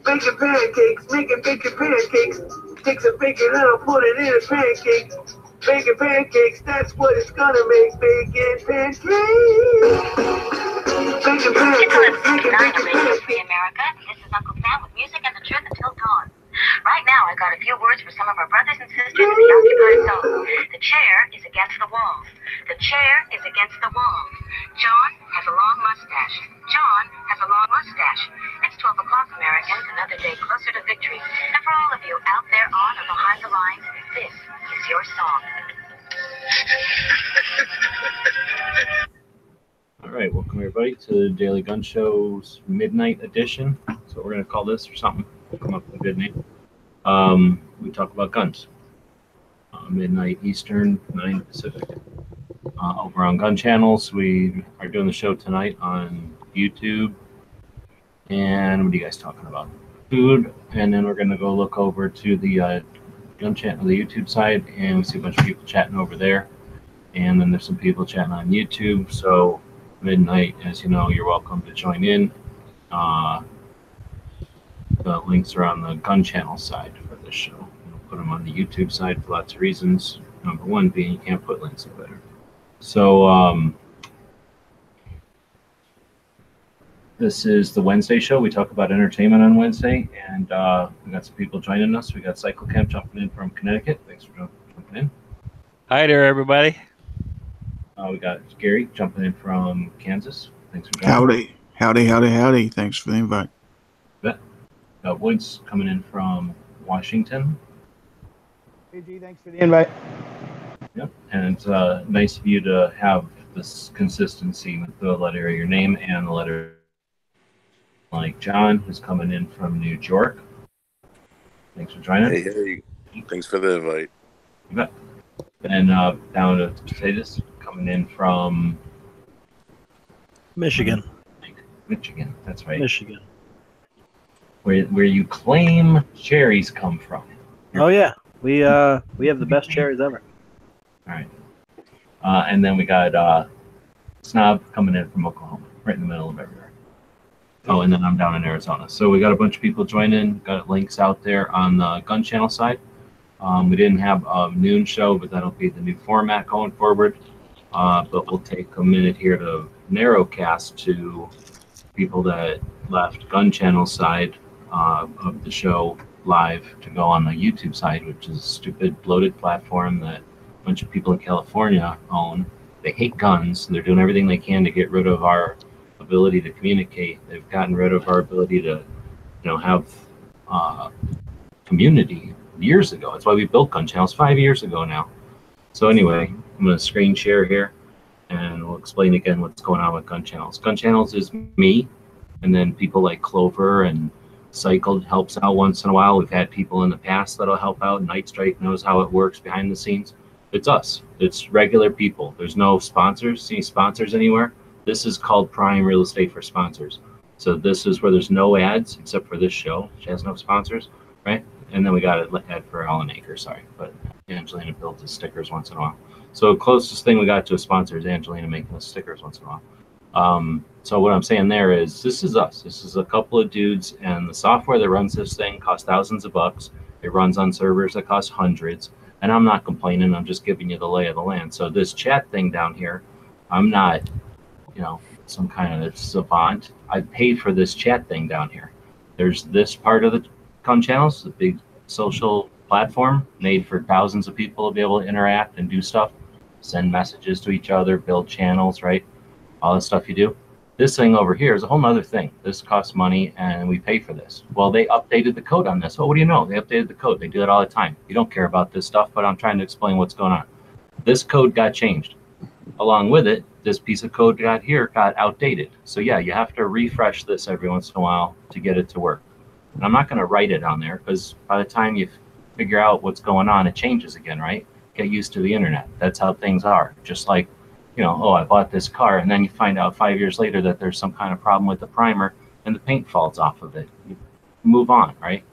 Baking pancakes, making bacon pancakes. Take some bacon and I'll put it in a pancake. Bacon pancakes, that's what it's gonna make. Bacon pancakes. Bacon pancakes, making bacon pancakes. America, this is Uncle Sam with music and the truth until dawn. Right now, I got a few words for some of our brothers and sisters in the occupied zone. The chair is against the walls. The chair is against the walls. John has a long mustache. John has a long mustache. It's 12 o'clock, Americans, another day closer to victory. And for all of you out there on or behind the lines, this is your song. All right, welcome everybody to the Daily Gun Show's Midnight Edition. That's what we're going to call this or something. We'll come up with a good name. We talk about guns. Midnight Eastern, 9 Pacific. Over on Gun Channels, we are doing the show tonight on YouTube. And what are you guys talking about? Food. And then we're going to go look over to the Gun Channel, the YouTube side, and we see a bunch of people chatting over there. And then there's some people chatting on YouTube. So midnight, as you know, you're welcome to join in. The links are on the Gun Channel side for this show. We'll put them on the YouTube side for lots of reasons. Number one being you can't put links in better. So this is the Wednesday show. We talk about entertainment on Wednesday, and we got some people joining us. We got Cycle Camp jumping in from Connecticut. Thanks for jumping in. Hi there, everybody. We got Gary jumping in from Kansas. Thanks for joining. Howdy. Thanks for the invite. Got Woods coming in from Washington. Hey, G, thanks for the invite. Yep, and it's nice of you to have this consistency with the letter of your name and the letter. Like John, who's coming in from New York. Thanks for joining. Hey. Thanks for the invite. You bet. And down to Potatoes, coming in from Michigan. Michigan, that's right. Michigan. Where you claim cherries come from. Oh yeah, we have the best cherries ever. All right. And then we got Snob coming in from Oklahoma, right in the middle of everywhere. Oh, and then I'm down in Arizona. So we got a bunch of people joining. Got links out there on the Gun Channel side. We didn't have a noon show, but that'll be the new format going forward. But we'll take a minute here to narrowcast to people that left Gun Channel side of the show live to go on the YouTube side, which is a stupid, bloated platform that a bunch of people in California own. They hate guns. They're doing everything they can to get rid of our ability to communicate. They've gotten rid of our ability to, have community years ago. That's why we built Gun Channels 5 years ago now. So anyway, I'm going to screen share here, and we'll explain again what's going on with Gun Channels. Gun Channels is me, and then people like Clover and Cycle helps out once in a while. We've had people in the past that'll help out. Night Strike knows how it works behind the scenes. It's us. It's regular people. There's no sponsors. See sponsors anywhere? This is called Prime Real Estate for Sponsors. So this is where there's no ads except for this show, which has no sponsors, right? And then we got an ad for Alan Acre, sorry. But Angelina builds us stickers once in a while. So closest thing we got to a sponsor is Angelina making us stickers once in a while. So what I'm saying there is this is us. This is a couple of dudes, and the software that runs this thing costs thousands of bucks. It runs on servers that cost hundreds. And I'm not complaining. I'm just giving you the lay of the land. So this chat thing down here, I'm not, some kind of savant. I paid for this chat thing down here. There's this part of the Gun Channels, the big social platform made for thousands of people to be able to interact and do stuff, send messages to each other, build channels, right? All the stuff you do. This thing over here is a whole nother thing. This costs money, and we pay for this. Well, they updated the code on this. Oh, what do you know? They updated the code. They do it all the time. You don't care about this stuff, but I'm trying to explain what's going on. This code got changed. Along with it, this piece of code got outdated. So yeah, you have to refresh this every once in a while to get it to work. And I'm not going to write it on there because by the time you figure out what's going on, it changes again, right? Get used to the internet. That's how things are. Just like, oh, I bought this car, and then you find out 5 years later that there's some kind of problem with the primer and the paint falls off of it. You move on, right?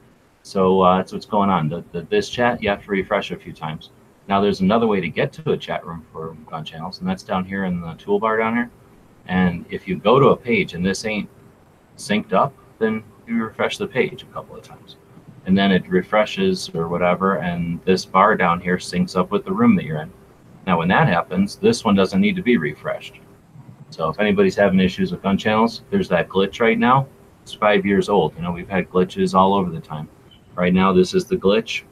So that's what's going on. This chat, you have to refresh a few times. Now there's another way to get to a chat room for Gun Channels, and that's down here in the toolbar down here. And if you go to a page and this ain't synced up, then you refresh the page a couple of times. And then it refreshes or whatever, and this bar down here syncs up with the room that you're in. Now, when that happens, this one doesn't need to be refreshed. So if anybody's having issues with gun channels, there's that glitch right now. It's 5 years old. You know, we've had glitches all over the time. Right now, this is the glitch.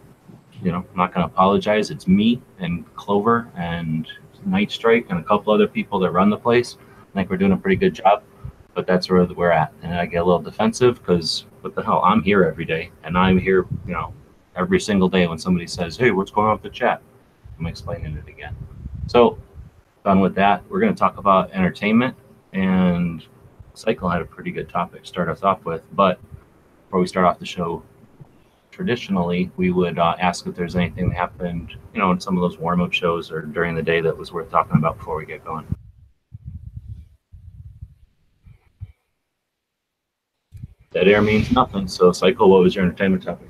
You know, I'm not going to apologize. It's me and Clover and Night Strike and a couple other people that run the place. I think we're doing a pretty good job, but that's where we're at. And I get a little defensive because what the hell? I'm here every day, and I'm here, you know, every single day when somebody says, hey, what's going on with the chat? I'm explaining it again. So done with that. We're going to talk about entertainment, and Cycle had a pretty good topic to start us off with. But before we start off the show, traditionally, we would ask if there's anything that happened, you know, in some of those warm-up shows or during the day that was worth talking about before we get going. Dead air means nothing. So, Cycle, what was your entertainment topic?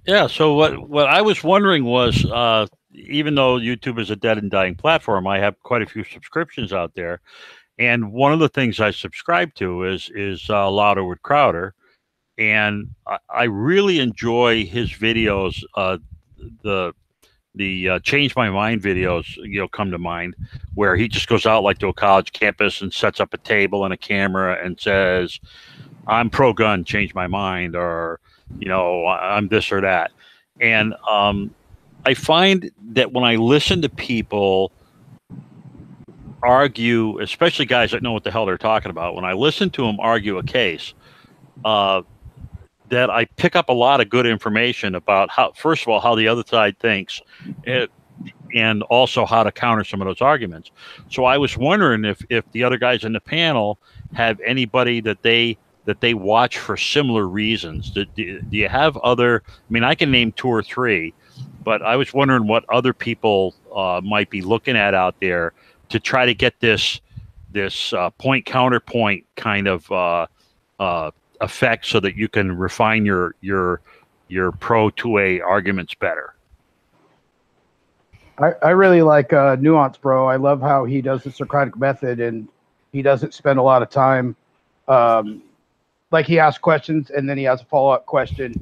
Yeah, so what I was wondering was, even though YouTube is a dead and dying platform, I have quite a few subscriptions out there. And one of the things I subscribe to is Louder with Crowder. And I really enjoy his videos. The Change My Mind videos, you know, come to mind, where he just goes out like to a college campus and sets up a table and a camera and says, I'm pro-gun, change my mind, or, you know, I'm this or that. And I find that when I listen to people argue, especially guys that know what the hell they're talking about, when I listen to them argue a case, that I pick up a lot of good information about how, first of all, how the other side thinks, and also how to counter some of those arguments. So I was wondering if the other guys in the panel have anybody that they watch for similar reasons. Do you have other? I mean, I can name 2 or 3, but I was wondering what other people might be looking at out there to try to get this point counterpoint kind of effect, so that you can refine your pro 2A arguments better. I really like Nuance Bro. I love how he does the Socratic method, and he doesn't spend a lot of time. Like, he asks questions and then he has a follow-up question,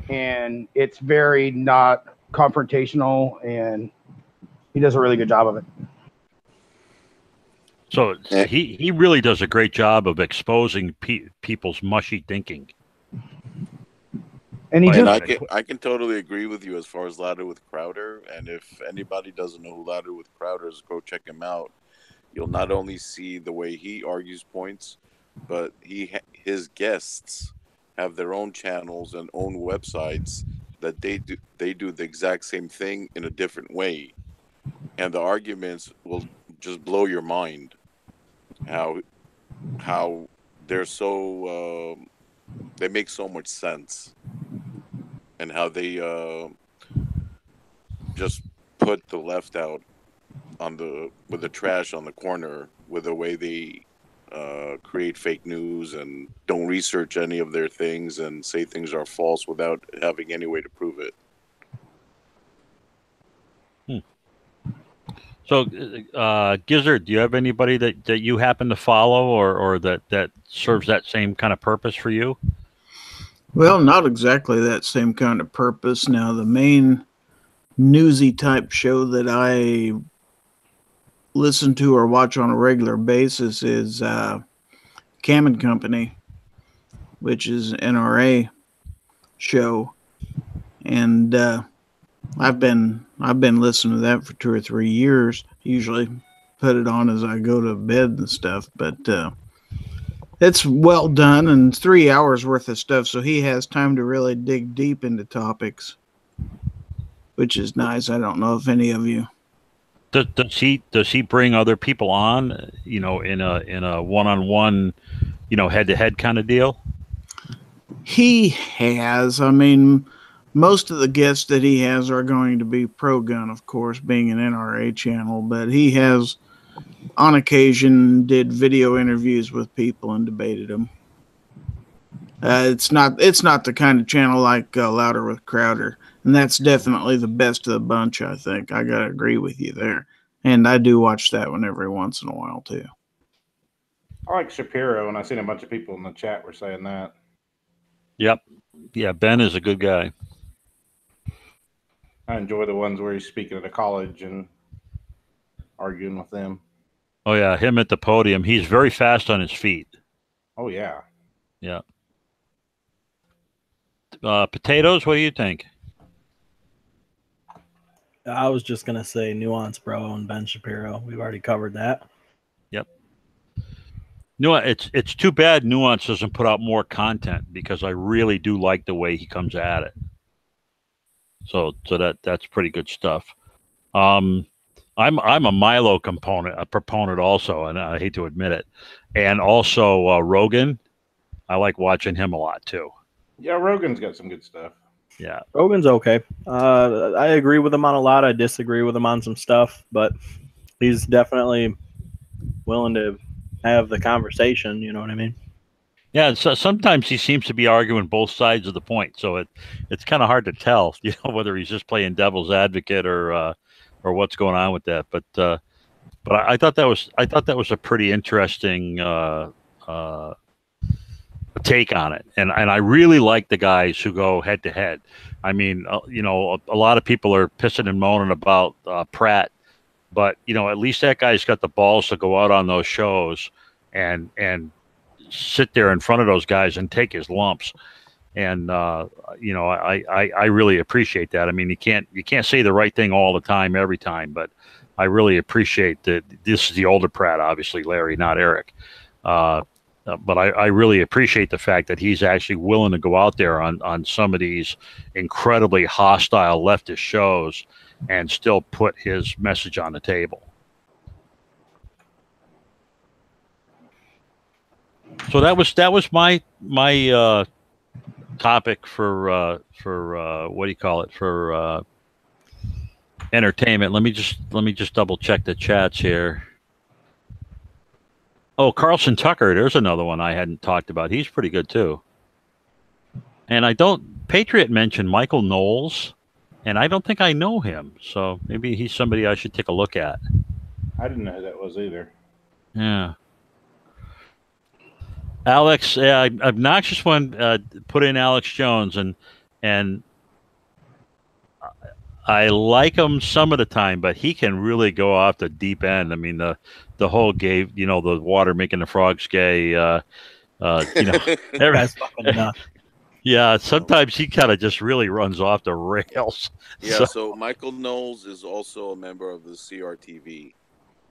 and it's very not confrontational, and he does a really good job of it. So he really does a great job of exposing people's mushy thinking. And I can totally agree with you as far as Louder with Crowder. And if anybody doesn't know who Louder with Crowder is, go check him out. You'll not only see the way he argues points, but his guests have their own channels and own websites that they do the exact same thing in a different way, and the arguments will just blow your mind. How they're so they make so much sense, and how they just put the left out with the trash on the corner, with the way they create fake news and don't research any of their things and say things are false without having any way to prove it. So, Gizzard, do you have anybody that you happen to follow, or that serves that same kind of purpose for you? Well, not exactly that same kind of purpose. Now, the main newsy type show that I listen to or watch on a regular basis is Cam and Company, which is an NRA show, and I've been listening to that for 2 or 3 years. Usually put it on as I go to bed and stuff, but it's well done, and 3 hours worth of stuff, so he has time to really dig deep into topics, which is nice. I don't know if any of you. Does he bring other people on, you know, in a one-on-one, you know, head-to-head kind of deal? He has. I mean, most of the guests that he has are going to be pro-gun, of course, being an NRA channel, but he has, on occasion, did video interviews with people and debated them. It's not the kind of channel like Louder with Crowder, and that's definitely the best of the bunch, I think. I got to agree with you there. And I do watch that one every once in a while, too. I like Shapiro, and I seen a bunch of people in the chat were saying that. Yep. Yeah, Ben is a good guy. I enjoy the ones where he's speaking at a college and arguing with them. Oh yeah, him at the podium. He's very fast on his feet. Oh yeah. Yeah. Potatoes, what do you think? I was just gonna say Nuance Bro and Ben Shapiro. We've already covered that. Yep. It's too bad Nuance doesn't put out more content, because I really do like the way he comes at it. So that's pretty good stuff. I'm a Milo proponent also, and I hate to admit it. And also Rogan, I like watching him a lot too. Yeah, Rogan's got some good stuff. Yeah, Rogan's okay. I agree with him on a lot. I disagree with him on some stuff, but he's definitely willing to have the conversation. You know what I mean? yeah. So sometimes he seems to be arguing both sides of the point, so it's kind of hard to tell, whether he's just playing devil's advocate or what's going on with that. But I thought that was a pretty interesting take on it, and I really like the guys who go head to head. I mean, a lot of people are pissing and moaning about Pratt, but at least that guy's got the balls to go out on those shows and sit there in front of those guys and take his lumps. And I really appreciate that. I mean, you can't say the right thing all the time, every time, but I really appreciate that. This is the older Pratt, obviously, Larry, not Eric. But I really appreciate the fact that he's actually willing to go out there on some of these incredibly hostile leftist shows and still put his message on the table. So that was my topic for what do you call it, for entertainment. Let me just double check the chats here. Oh, Carlson Tucker, there's another one I hadn't talked about. He's pretty good too. And Patriot mentioned Michael Knowles, and I don't think I know him. So maybe he's somebody I should take a look at. I didn't know who that was either. Yeah. Alex, obnoxious one, put in Alex Jones, and I like him some of the time, but he can really go off the deep end. I mean, the whole gay, the water making the frogs gay, That's fucking nuts. Yeah, sometimes he kind of just really runs off the rails. Yeah, so Michael Knowles is also a member of the CRTV,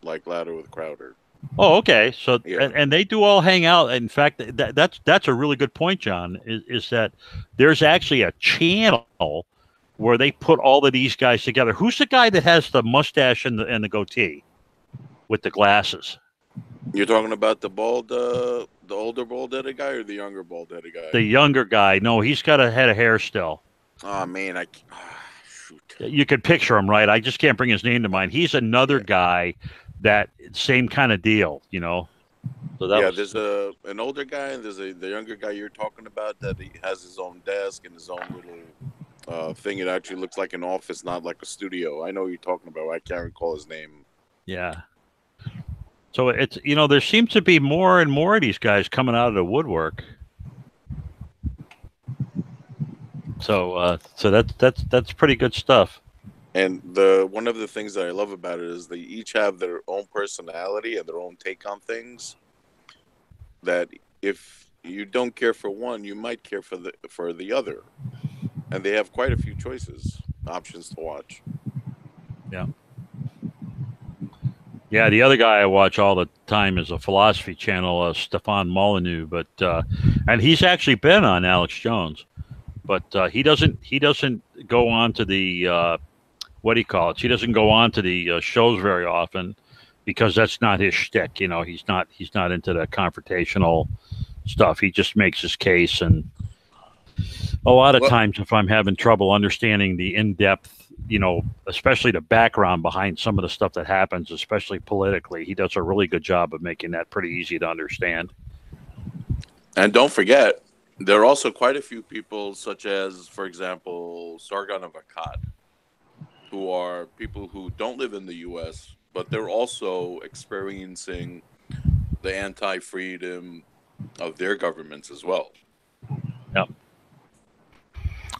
like Louder with Crowder. Oh, okay. So Yeah. and they do all hang out. In fact, that's a really good point, John. Is that there's actually a channel where they put all of these guys together. Who's the guy that has the mustache and the goatee with the glasses? You're talking about the older bald-headed guy or the younger bald-headed guy? The younger guy. No, he's got a head of hair still. Oh man, shoot. You could picture him, right? I just can't bring his name to mind. He's another guy that same kind of deal, So there's an older guy and there's the younger guy you're talking about that he has his own desk and his own little thing. It actually looks like an office, not like a studio. I know what you're talking about. I can't recall his name. Yeah. So it's there seems to be more and more of these guys coming out of the woodwork. So that's pretty good stuff. And one of the things that I love about it is they each have their own personality and their own take on things. That if you don't care for one, you might care for the other. And they have quite a few options to watch. Yeah. Yeah, the other guy I watch all the time is a philosophy channel, Stefan Molyneux, but and he's actually been on Alex Jones, but he doesn't go on to the what do you call it? He doesn't go on to the shows very often because that's not his shtick. He's not into the confrontational stuff. He just makes his case, and a lot of times, if I'm having trouble understanding the in-depth, especially the background behind some of the stuff that happens, especially politically, he does a really good job of making that pretty easy to understand. And don't forget, there are also quite a few people, such as, for example, Sargon of Akkad, who are people who don't live in the U.S., but they're also experiencing the anti-freedom of their governments as well. Yep.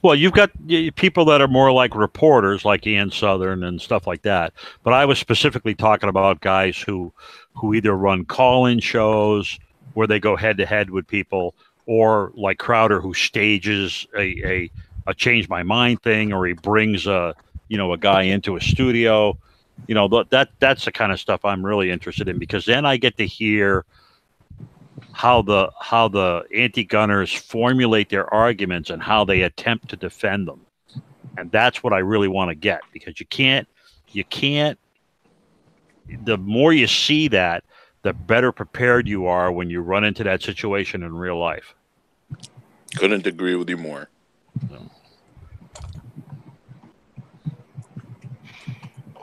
Well, you've got people that are more like reporters, like Ian Southern and stuff like that. But I was specifically talking about guys who either run call-in shows where they go head-to-head with people, or like Crowder, who stages a change my mind thing, or he brings a guy into a studio. That's the kind of stuff I'm really interested in, because then I get to hear how the anti-gunners formulate their arguments and how they attempt to defend them. And that's what I really want to get, because you can't, the more you see that, the better prepared you are when you run into that situation in real life. Couldn't agree with you more.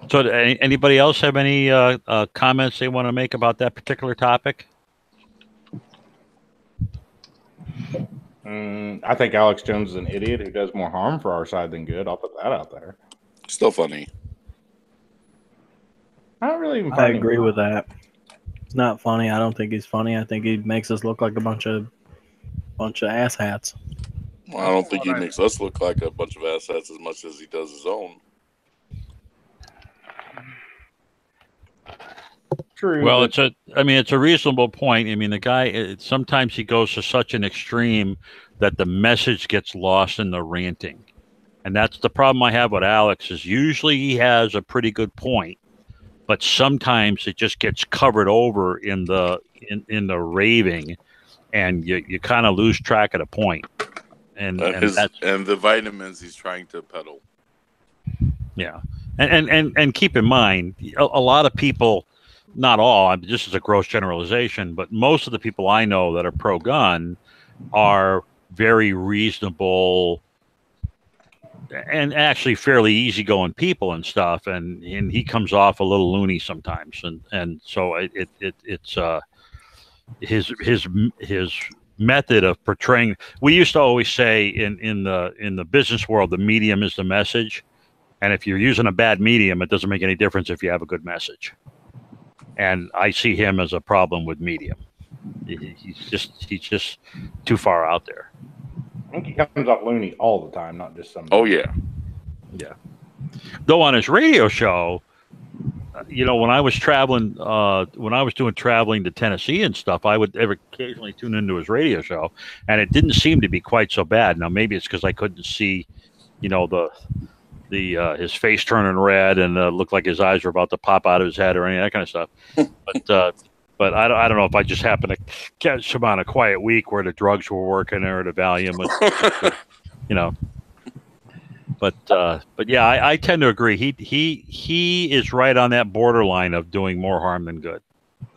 So anybody else have any comments they want to make about that particular topic? I think Alex Jones is an idiot who does more harm for our side than good. I'll put that out there. Still funny. I don't really even I find agree him with that. It's not funny. I don't think he's funny. I think he makes us look like a bunch of asshats. Well, I don't think he makes us look like a bunch of asshats as much as he does his own. True. Well, it's a reasonable point. I mean, the guy, sometimes he goes to such an extreme that the message gets lost in the ranting. And that's the problem I have with Alex, is usually he has a pretty good point, but sometimes it just gets covered over in the raving, and you kind of lose track of the point. And the vitamins he's trying to peddle. Yeah. And keep in mind, a lot of people, not all, this is a gross generalization, but most of the people I know that are pro-gun are very reasonable and actually fairly easygoing people and stuff. And he comes off a little loony sometimes. And so it's his method of portraying. We used to always say in the business world, the medium is the message. And if you're using a bad medium, it doesn't make any difference if you have a good message. And I see him as a problem with medium. He's just too far out there. I think he comes off loony all the time, not just some. Oh yeah. Though on his radio show, when I was traveling, when I was doing traveling to Tennessee and stuff, I would occasionally tune into his radio show, and it didn't seem to be quite so bad. Now maybe it's because I couldn't see, his face turning red and looked like his eyes were about to pop out of his head or any of that kind of stuff. But I don't know if I just happened to catch him on a quiet week where the drugs were working or the Valium, But yeah, I tend to agree. He is right on that borderline of doing more harm than good.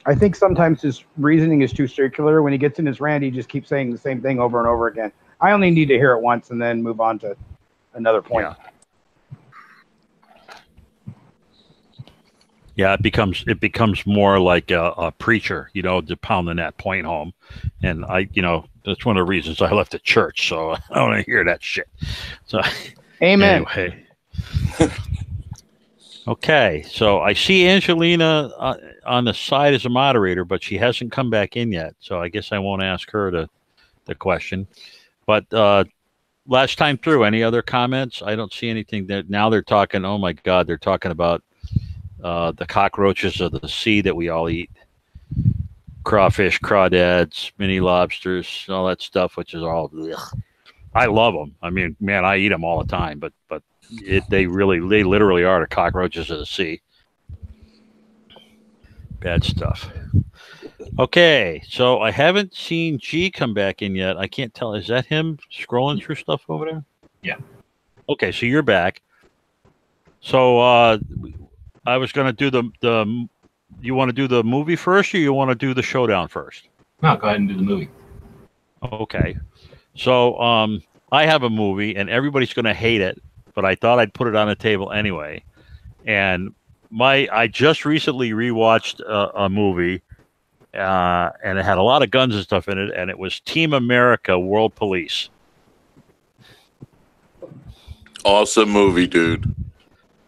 I think sometimes his reasoning is too circular. When he gets in his rant, he just keeps saying the same thing over and over again. I only need to hear it once and then move on to another point. Yeah, it becomes more like a preacher, to pounding that point home. And that's one of the reasons I left the church. So I don't want to hear that shit. So, amen. Anyway. Okay, so I see Angelina on the side as a moderator, but she hasn't come back in yet. So I guess I won't ask her the question. But last time through, any other comments? I don't see anything. Now they're talking. Oh my God, they're talking about the cockroaches of the sea that we all eat, crawfish, crawdads, mini lobsters, all that stuff, which is all. Ugh. I love them. I mean, man, I eat them all the time. But they literally are the cockroaches of the sea. Bad stuff. Okay, so I haven't seen G come back in yet. I can't tell. Is that him scrolling through stuff over there? Yeah. Okay, so you're back. So I was going to do the. You want to do the movie first, or you want to do the showdown first? No, go ahead and do the movie. Okay. So I have a movie, and everybody's going to hate it, but I thought I'd put it on the table anyway. And I just recently rewatched a movie, and it had a lot of guns and stuff in it, and it was Team America: World Police. Awesome movie, dude.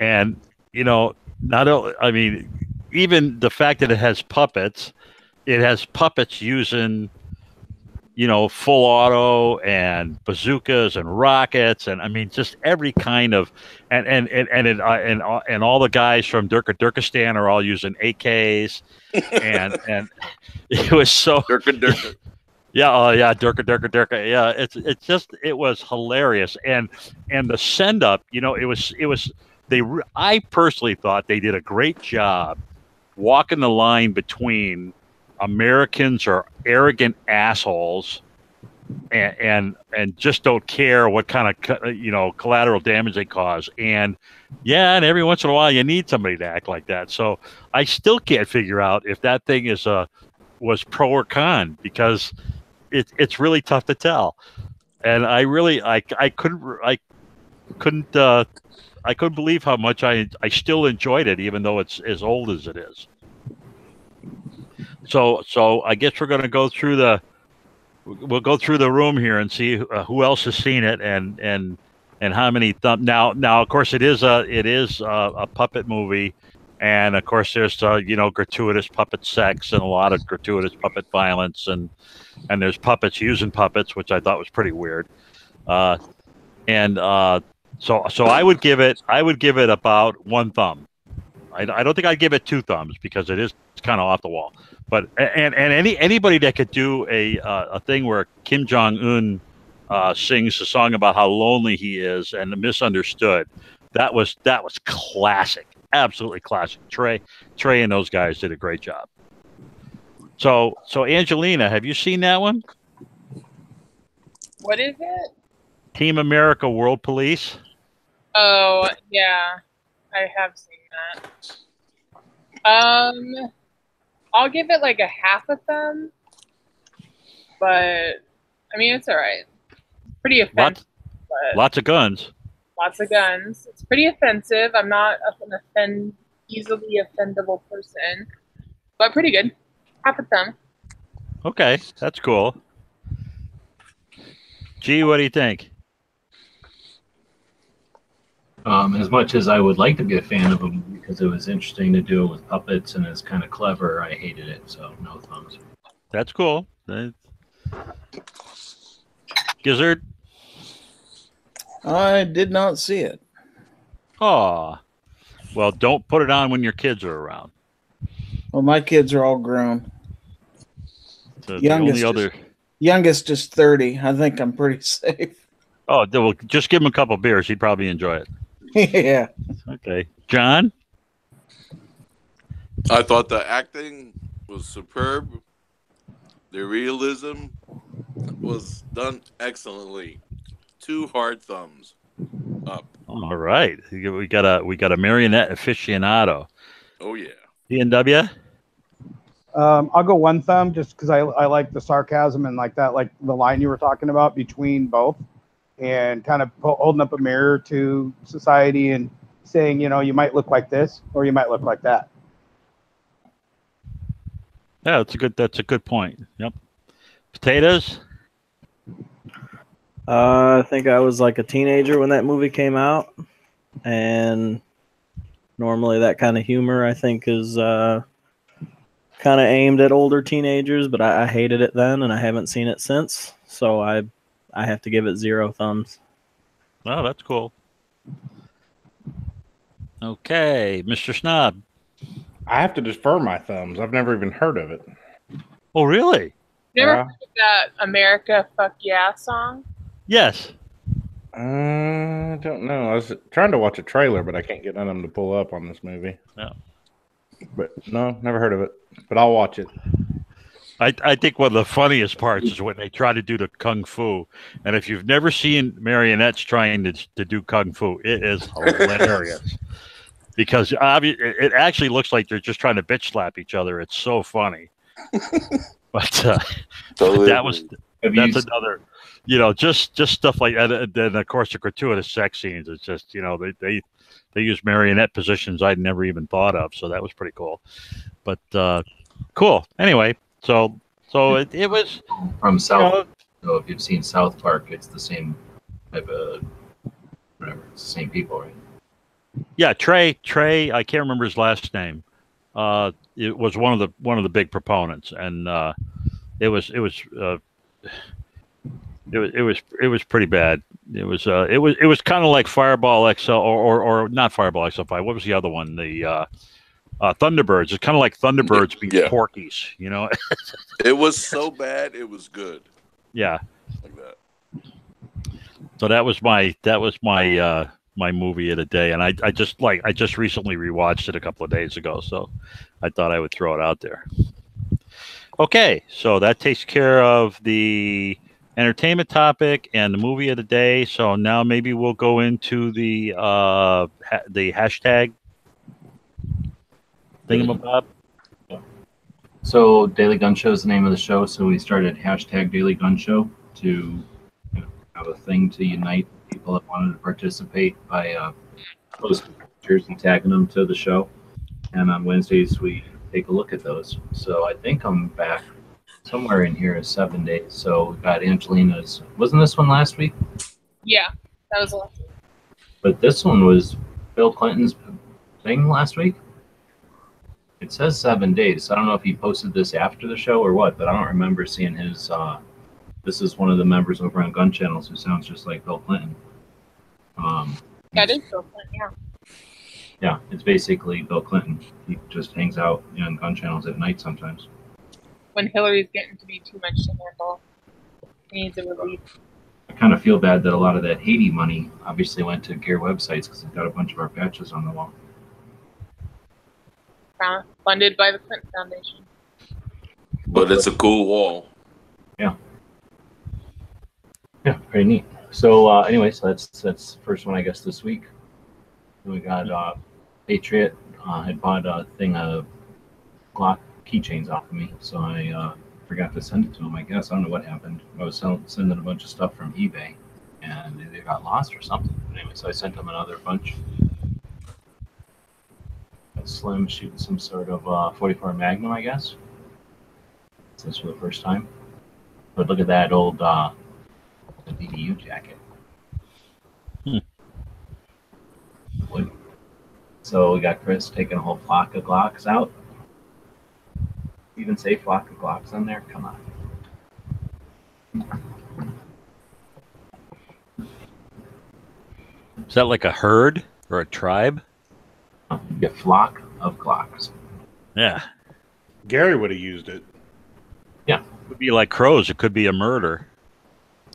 And not only, I mean, even the fact that it has puppets it has puppets using, you know, full auto and bazookas and rockets, and I mean just every kind of, and all the guys from Turkestan are all using AKs, and it was so Durka. yeah, oh yeah, Durka. Yeah, it was hilarious, and the send up, you know, it was I personally thought they did a great job walking the line between Americans are arrogant assholes and just don't care what kind of, you know, collateral damage they cause, and every once in a while you need somebody to act like that. So I still can't figure out if that thing was pro or con, because it's really tough to tell, and I couldn't believe how much I still enjoyed it, even though it's as old as it is. So I guess we're going to go through we'll go through the room here and see who else has seen it, and how many now of course it is a puppet movie, and of course there's you know, gratuitous puppet sex and a lot of gratuitous puppet violence, and there's puppets using puppets, which I thought was pretty weird. So I would give it about 1 thumb. I don't think I'd give it 2 thumbs, because it's kind of off the wall. But anybody that could do a thing where Kim Jong-un sings a song about how lonely he is and misunderstood, that was classic, absolutely classic. Trey and those guys did a great job. So Angelina, have you seen that one? What is it? Team America World Police. Oh, yeah. I have seen that. I'll give it like a half a thumb. But, I mean, it's all right. Pretty offensive. Lots of guns. Lots of guns. It's pretty offensive. I'm not an easily offendable person. But pretty good. Half a thumb. Okay, that's cool. Gee, what do you think? As much as I would like to be a fan of them because it was interesting to do it with puppets and it's kind of clever, I hated it, so no thumbs. That's cool. Gizzard? I did not see it. Oh, well, don't put it on when your kids are around. Well, my kids are all grown. The Youngest is 30. I think I'm pretty safe. Oh, well, just give him a couple beers. He'd probably enjoy it. Yeah. Okay. John? I thought the acting was superb. The realism was done excellently. 2 hard thumbs up. All right. We got a marionette aficionado. Oh, yeah. D&W? I'll go 1 thumb just because I like the sarcasm and like that, like the line you were talking about between both, and kind of holding up a mirror to society and saying, you know, you might look like this or you might look like that. Yeah, that's a good point. Yep. Potatoes? I think I was like a teenager when that movie came out, and normally that kind of humor I think is kind of aimed at older teenagers, but I hated it then and I haven't seen it since, so I have to give it 0 thumbs. Oh, that's cool. Okay, Mr. Snob. I have to defer my thumbs. I've never even heard of it. Oh, really? Never heard of that America Fuck Yeah song? Yes. I don't know. I was trying to watch a trailer, but I can't get none of them to pull up on this movie. No. But no, never heard of it. But I'll watch it. I think one of the funniest parts is when they try to do the kung fu, and if you've never seen marionettes trying to do kung fu, it is hilarious. Because it actually looks like they're just trying to bitch slap each other. It's so funny. But that's another, you know, just stuff like that. And then of course the gratuitous sex scenes. It's just, you know, they use marionette positions I'd never even thought of. So that was pretty cool. But cool. Anyway, so it was from South. You know, so if you've seen South Park, it's the same type of whatever. It's the same people, right? Yeah, Trey. I can't remember his last name. it was one of the big proponents, and it was pretty bad. It was kind of like Fireball XL or not Fireball XL5. What was the other one? The Thunderbirds. It's kind of like Thunderbirds being Porkies. You know. It was so bad, it was good. Yeah. Like that. So that was my my movie of the day, and I just recently rewatched it a couple of days ago, so I thought I would throw it out there. Okay, so that takes care of the entertainment topic and the movie of the day. So now maybe we'll go into the hashtag thingamabob. So Daily Gun Show is the name of the show. So we started hashtag Daily Gun Show to have a thing to unite people that wanted to participate by posting pictures and tagging them to the show. And on Wednesdays we take a look at those. So I think I'm back somewhere in here is 7 days. So we got Angelina's. Wasn't this one last week? Yeah, that was last week. But this one was Bill Clinton's thing last week. It says 7 days. I don't know if he posted this after the show or what, but I don't remember seeing his. This is one of the members over on Gun Channels who sounds just like Bill Clinton. Yeah, it is Bill Clinton, yeah. Yeah, it's basically Bill Clinton. He just hangs out on Gun Channels at night sometimes. When Hillary's getting to be too much to handle, he needs a relief. I kind of feel bad that a lot of that Haiti money obviously went to gear websites because they've got a bunch of our patches on the wall. Funded by the Clinton Foundation. But it's a cool wall. Yeah. Yeah, pretty neat. So anyway, so that's the first one I guess this week. Then we got Patriot had bought a thing of Glock keychains off of me, so I forgot to send it to him. I guess I don't know what happened. I was sending a bunch of stuff from eBay, and they got lost or something. But anyway, so I sent him another bunch. Slim shooting some sort of 44 Magnum, I guess. This for the first time. But look at that old BDU jacket. So we got Chris taking a whole flock of Glocks out. Even say flock of Glocks on there? Come on. Is that like a herd or a tribe? You get flock of Glocks. Yeah. Gary would have used it. Yeah. It could be like crows. It could be a murder.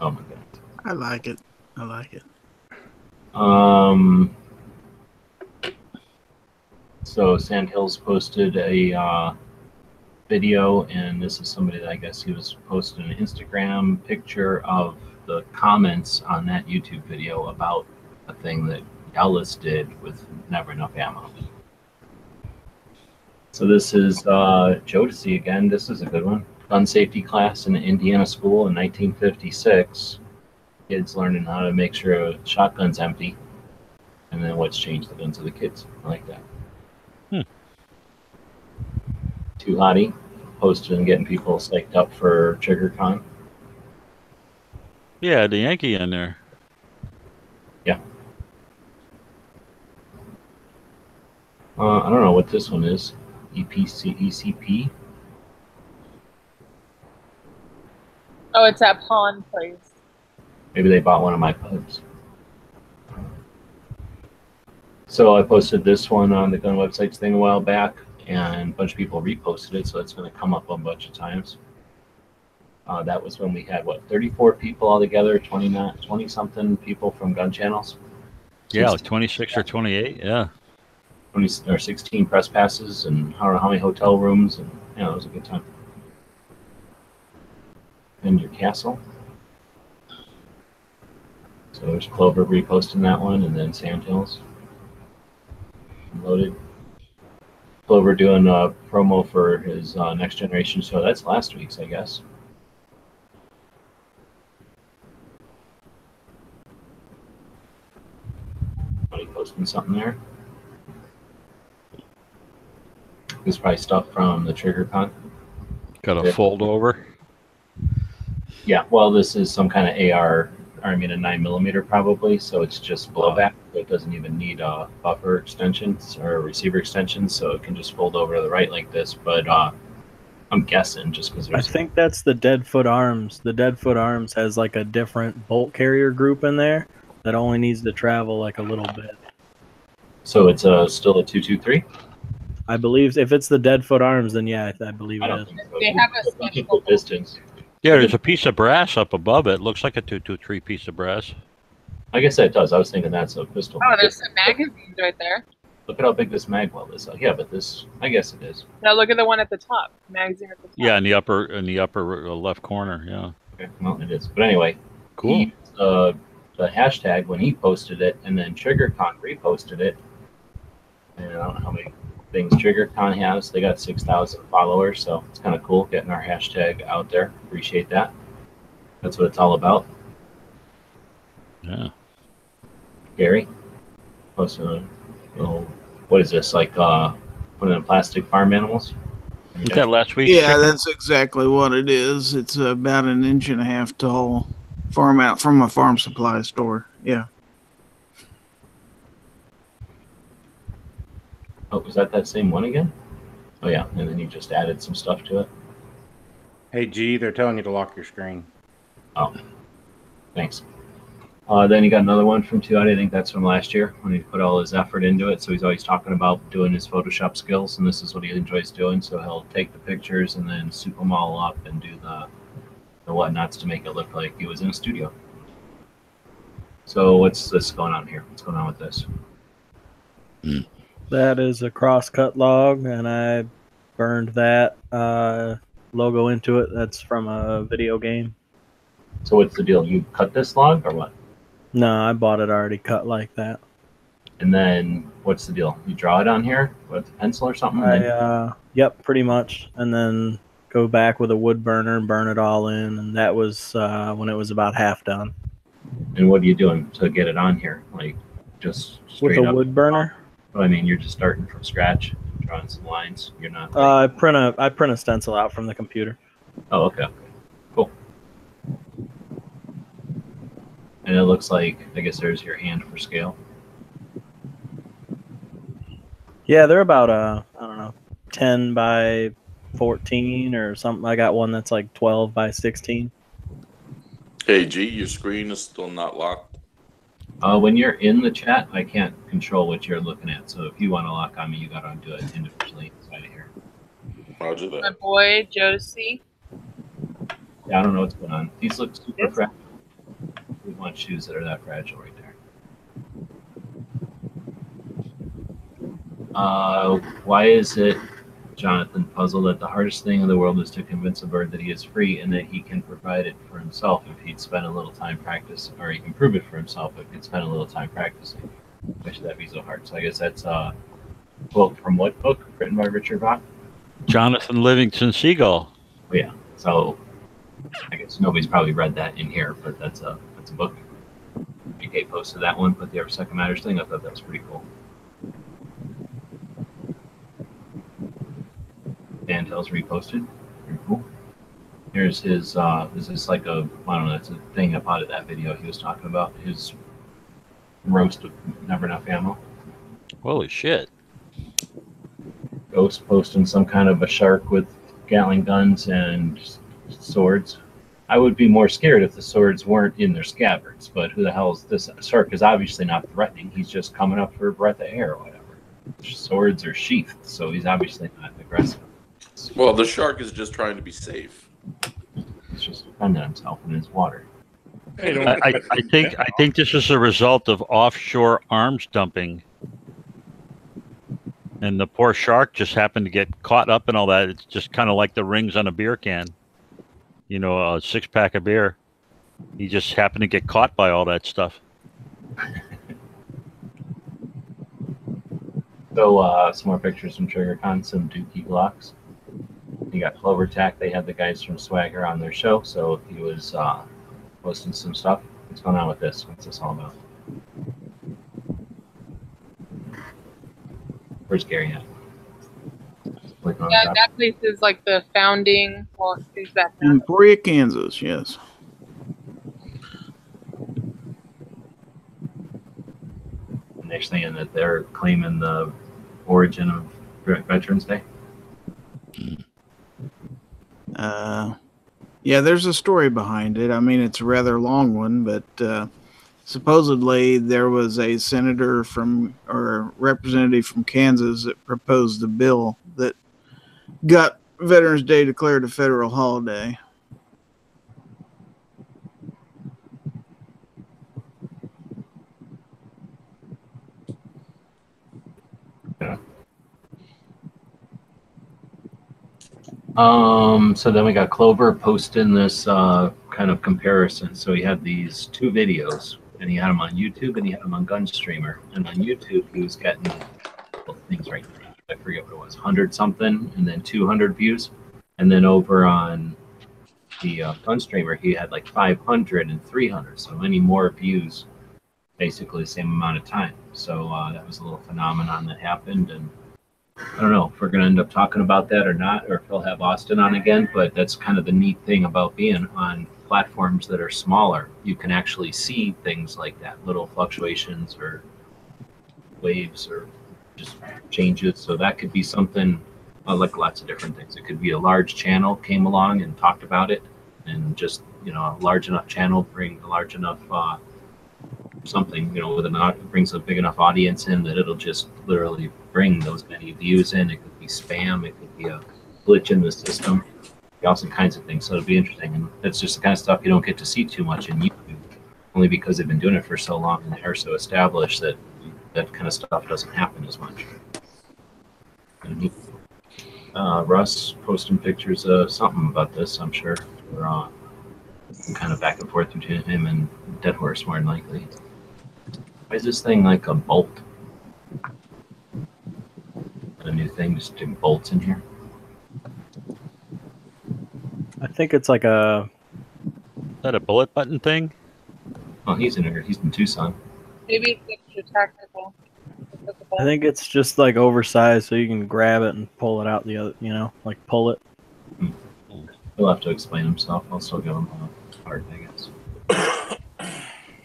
Oh my god. I like it. I like it. So Sandhills posted a video, and this is somebody that I guess he was posting an Instagram picture of the comments on that YouTube video about a thing that Ellis did with never enough ammo. So this is Jodeci again. This is a good one. Gun safety class in an Indiana school in 1956. Kids learning how to make sure a shotgun's empty, and then what's changed the guns of the kids. I like that. Too Hottie posted and getting people psyched up for TriggerCon. Yeah, the Yankee in there. Yeah. I don't know what this one is. ECP. Oh, it's at Pawn Place. Maybe they bought one of my pubs. So I posted this one on the gun websites thing a while back, and a bunch of people reposted it, so it's going to come up a bunch of times. That was when we had, 34 people altogether, 20 something people from gun channels. Yeah, like 26 or 28, yeah. 20 or 16 press passes, and how many hotel rooms, and yeah, it was a good time. And your castle. So there's Clover reposting that one, and then Sandhills. Loaded. Clover doing a promo for his Next Generation show. That's last week's, I guess. Somebody posting something there. This is probably stuff from the TriggerCon. Got a fold over. Yeah, well, this is some kind of AR or I mean a 9mm probably, so it's just blowback. So it doesn't even need buffer extensions or receiver extensions, so it can just fold over to the right like this. But I'm guessing just because I there's. think that's the Deadfoot Arms. The Deadfoot Arms has like a different bolt carrier group in there that only needs to travel like a little bit. So it's still a 223. I believe if it's the Deadfoot Arms, then yeah, I believe I it don't is. think so. They have a Look at special the distance. Yeah, there's a piece of brass up above it. Looks like a 223 piece of brass. I guess that does. I was thinking that's a pistol. Oh, there's some magazines right there. Look at how big this mag well is. Yeah, but this, I guess it is. Now look at the one at the top. Magazine at the top. Yeah, in the upper left corner. Yeah. Okay, well, it is. But anyway, Cool. He, the hashtag when he posted it, and then TriggerCon reposted it. And I don't know how many things TriggerCon has. They got 6,000 followers, so it's kind of cool getting our hashtag out there. Appreciate that. That's what it's all about. Yeah. Gary posted a little. What is this? Like one of the plastic farm animals? Was that last week? Yeah, that's exactly what it is. It's about 1.5 inches tall. Farm out from a farm supply store. Yeah. Oh, was that same one again? Oh yeah, and then you just added some stuff to it. Hey, G, they're telling you to lock your screen. Oh, thanks. Then you got another one from Tuat. I think that's from last year when he put all his effort into it. So he's always talking about doing his Photoshop skills, and this is what he enjoys doing. So he'll take the pictures and then soup them all up and do the whatnots to make it look like he was in a studio. So what's this going on here? What's going on with this? That is a cross-cut log, and I burned that logo into it. That's from a video game. So what's the deal? You cut this log or what? No, I bought it already cut like that. And then what's the deal? You draw it on here with a pencil or something? Yep, pretty much. And then go back with a wood burner and burn it all in. And that was when it was about half done. And what are you doing to get it on here? Like just straight With a up? wood burner? I mean, you're just starting from scratch, drawing some lines. You're not. I print a stencil out from the computer. Oh, okay. Cool. And it looks like, I guess there's your hand for scale. Yeah, they're about I don't know, 10 by 14 or something. I got one that's like 12 by 16. Hey, G, your screen is still not locked. When you're in the chat, I can't control what you're looking at. So if you want to lock on me, you got to do it individually inside of here. Roger that. My boy Josie. Yeah, I don't know what's going on. These look super fragile. We want shoes that are that fragile right there. Why is it, Jonathan, puzzled that the hardest thing in the world is to convince a bird that he is free and that he can provide it for himself if he'd spend a little time practicing, or he can prove it for himself if he'd spend a little time practicing? Why should that be so hard? So I guess that's a quote from what book? Written by Richard Bach? Jonathan Livingston Seagull. Oh, yeah. So I guess nobody's probably read that in here, but that's a book. BK posted that one, but the Every Second Matters thing, I thought that was pretty cool. Dan Tell's reposted. Very cool. Here's his, this is like a, I don't know, it's a thing up out of that video he was talking about, his roast of Never Enough Ammo. Holy shit. Ghost posting some kind of a shark with Gatling guns and swords. I would be more scared if the swords weren't in their scabbards, but who the hell is this? Shark is obviously not threatening. He's just coming up for a breath of air or whatever. Swords are sheathed, so he's obviously not aggressive. Well, the shark is just trying to be safe. He's just defending himself in his water. I think this is a result of offshore arms dumping. And the poor shark just happened to get caught up in all that. It's just kind of like the rings on a beer can. You know, a 6-pack of beer. He just happened to get caught by all that stuff. So, some more pictures from TriggerCon, some Dookie Glocks. You got Clover Tack. They had the guys from Swagger on their show, so he was posting some stuff. What's going on with this? What's this all about? Where's Gary at? Yeah, that place is like the founding. Well, is that Emporia, Kansas, yes. They're saying that they're claiming the origin of Veterans Day. Yeah, there's a story behind it. I mean, it's a rather long one, but supposedly there was a senator from or a representative from Kansas that proposed a bill that got Veterans Day declared a federal holiday. Yeah. So then we got Clover posting this kind of comparison. So he had these two videos, and he had them on YouTube and he had them on Gunstreamer. And on YouTube, he was getting things right there. I forget what it was, 100 something, and then 200 views. And then over on the Gunstreamer, he had like 500 and 300, so many more views, basically the same amount of time. So that was a little phenomenon that happened, and I don't know if we're going to end up talking about that or not, or if he'll have Austin on again, but that's kind of the neat thing about being on platforms that are smaller. You can actually see things like that, little fluctuations or waves or just changes. So that could be something like lots of different things. It could be a large channel came along and talked about it, and just, you know, a large enough channel bring a large enough something, you know, with brings a big enough audience in that it'll just literally bring those many views in. It could be spam, it could be a glitch in the system, all some kinds of things. So it'll be interesting, and that's just the kind of stuff you don't get to see too much in YouTube, only because they've been doing it for so long and they're so established that that kind of stuff doesn't happen as much. Russ posting pictures of something about this, I'm sure. We're kind of back and forth between him and Dead Horse, more than likely. Why is this thing like a bolt? A new thing, just doing bolts in here? I think it's like a... Is that a bullet button thing? Oh, he's in here. He's in Tucson. Maybe it's extra technical. I think it's just like oversized, so you can grab it and pull it out the other, you know, like pull it. He'll have to explain himself. I'll still give him a part, I guess.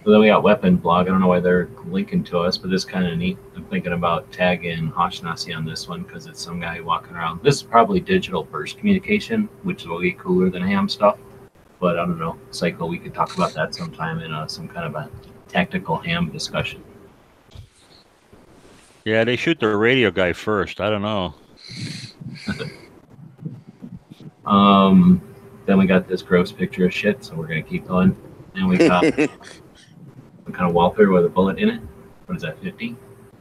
So then we got Weapon Blog. I don't know why they're linking to us, but this is kind of neat. I'm thinking about tagging Hashnasi on this one because it's some guy walking around. This is probably digital burst communication, which is way cooler than ham stuff. But I don't know, Psycho, we could talk about that sometime in some kind of a tactical ham discussion. Yeah, they shoot the radio guy first. I don't know. Then we got this gross picture of shit, so we're gonna keep going. And we got some kind of wallpaper with a bullet in it. What is that, 50?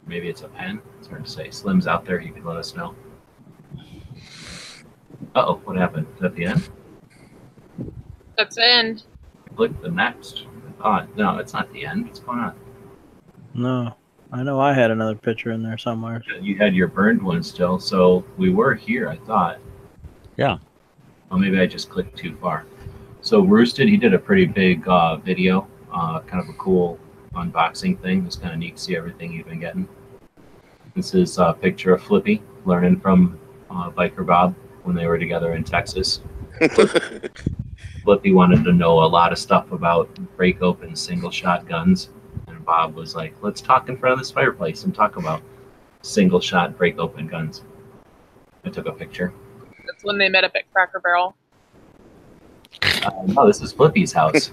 Maybe it's a pen. It's hard to say. Slim's out there. He could let us know. Uh-oh, what happened? Is that the end? That's the end. Click the next. No, it's not the end. What's going on? No, I know I had another picture in there somewhere. You had your burned one still, so we were here, I thought. Yeah. Well, maybe I just clicked too far. So Roosted, he did a pretty big video, kind of a cool unboxing thing. It's kind of neat to see everything you've been getting. This is a picture of Flippy learning from Biker Bob when they were together in Texas. Flippy wanted to know a lot of stuff about break open single shot guns, and Bob was like, let's talk in front of this fireplace and talk about single shot break open guns. I took a picture. That's when they met up at Cracker Barrel. No, this is Flippy's house.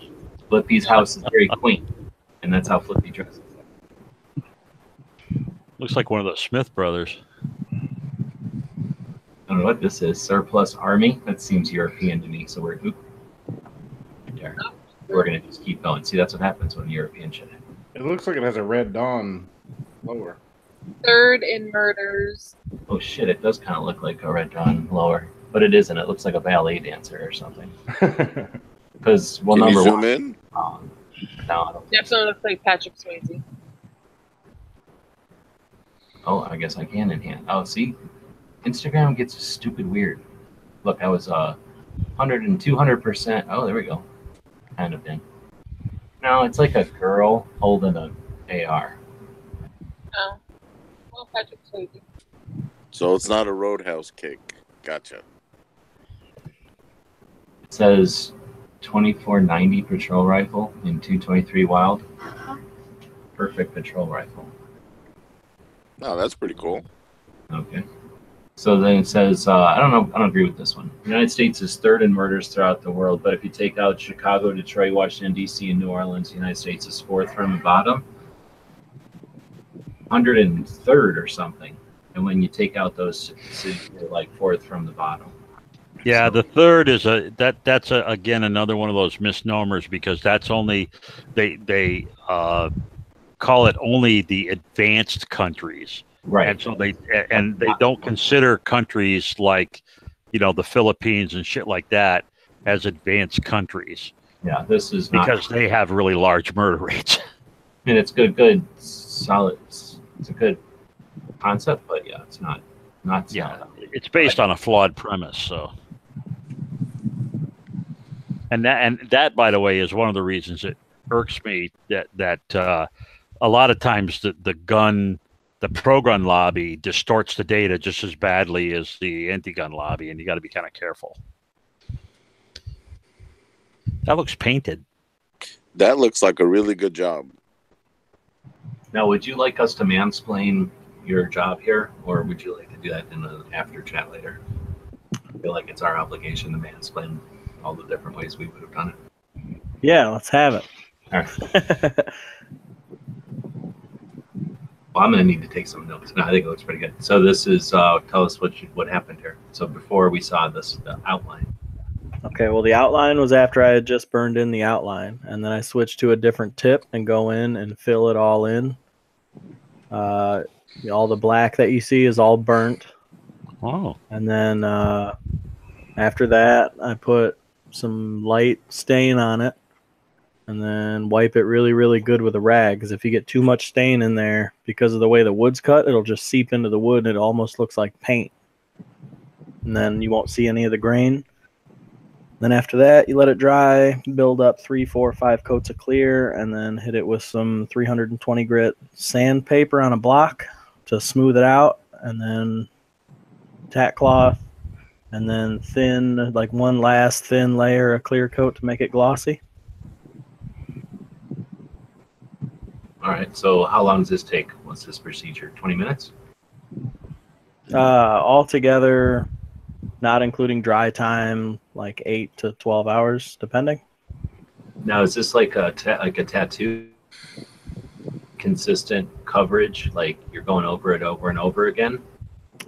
Flippy's house is very quaint, and that's how Flippy dresses. Looks like one of the Smith brothers. I don't know what this is. Surplus Army? That seems European to me, so we're... Oop. Right there. We're going to just keep going. See, that's what happens when European shit happens. It looks like it has a Red Dawn lower. Third in murders. Oh shit, it does kind of look like a Red Dawn lower. But it isn't. It looks like a ballet dancer or something. Because, well, Can number you zoom one... in? No, I don't. Definitely looks like Patrick Swayze. Oh, I guess I can enhance. Oh, see? Instagram gets stupid weird. Look, I was 100 and 200%. Oh, there we go. Kind of thing. No, it's like a girl holding an AR. Oh. Well, Patrick Swayze. So it's not a Roadhouse cake. Gotcha. It says 2490 patrol rifle in 223 Wild. Perfect patrol rifle. Oh, that's pretty cool. Okay. So then it says, I don't agree with this one. The United States is third in murders throughout the world, but if you take out Chicago, Detroit, Washington, D.C., and New Orleans, the United States is fourth from the bottom. 103rd or something. And when you take out those cities, you're like fourth from the bottom. Yeah, So- the third is that's again another one of those misnomers, because that's only they call it only the advanced countries. Right. And so they don't consider countries like, the Philippines and shit like that as advanced countries. Yeah, this is not, because they have really large murder rates. and it's good, solid. It's a good concept, but yeah, it's not. Yeah, it's based on a flawed premise. So, and that, by the way, is one of the reasons it irks me that a lot of times the pro-gun lobby distorts the data just as badly as the anti-gun lobby, and you got to be kind of careful. That looks painted. That looks like a really good job. Now, would you like us to mansplain your job here, or would you like to do that in the after chat later? I feel like it's our obligation to mansplain all the different ways we would have done it. Yeah, let's have it. All right. Well, I'm going to need to take some notes. No, I think it looks pretty good. So this is, tell us what happened here. So before we saw this, the outline. Okay, well, the outline was after I had just burned in the outline, and then I switched to a different tip and go in and fill it all in. All the black that you see is all burnt. Oh. And then after that, I put some light stain on it, and then wipe it really, really good with a rag, because if you get too much stain in there, because of the way the wood's cut, it'll just seep into the wood, and it almost looks like paint. And then you won't see any of the grain. Then after that, you let it dry, build up 3, 4, 5 coats of clear, and then hit it with some 320 grit sandpaper on a block to smooth it out, and then tack cloth, and then thin, like one last thin layer of clear coat to make it glossy. All right. So how long does this take? What's this procedure? 20 minutes? Altogether, not including dry time, like 8 to 12 hours, depending. Now, is this like a tattoo? Consistent coverage, like you're going over it over and over again?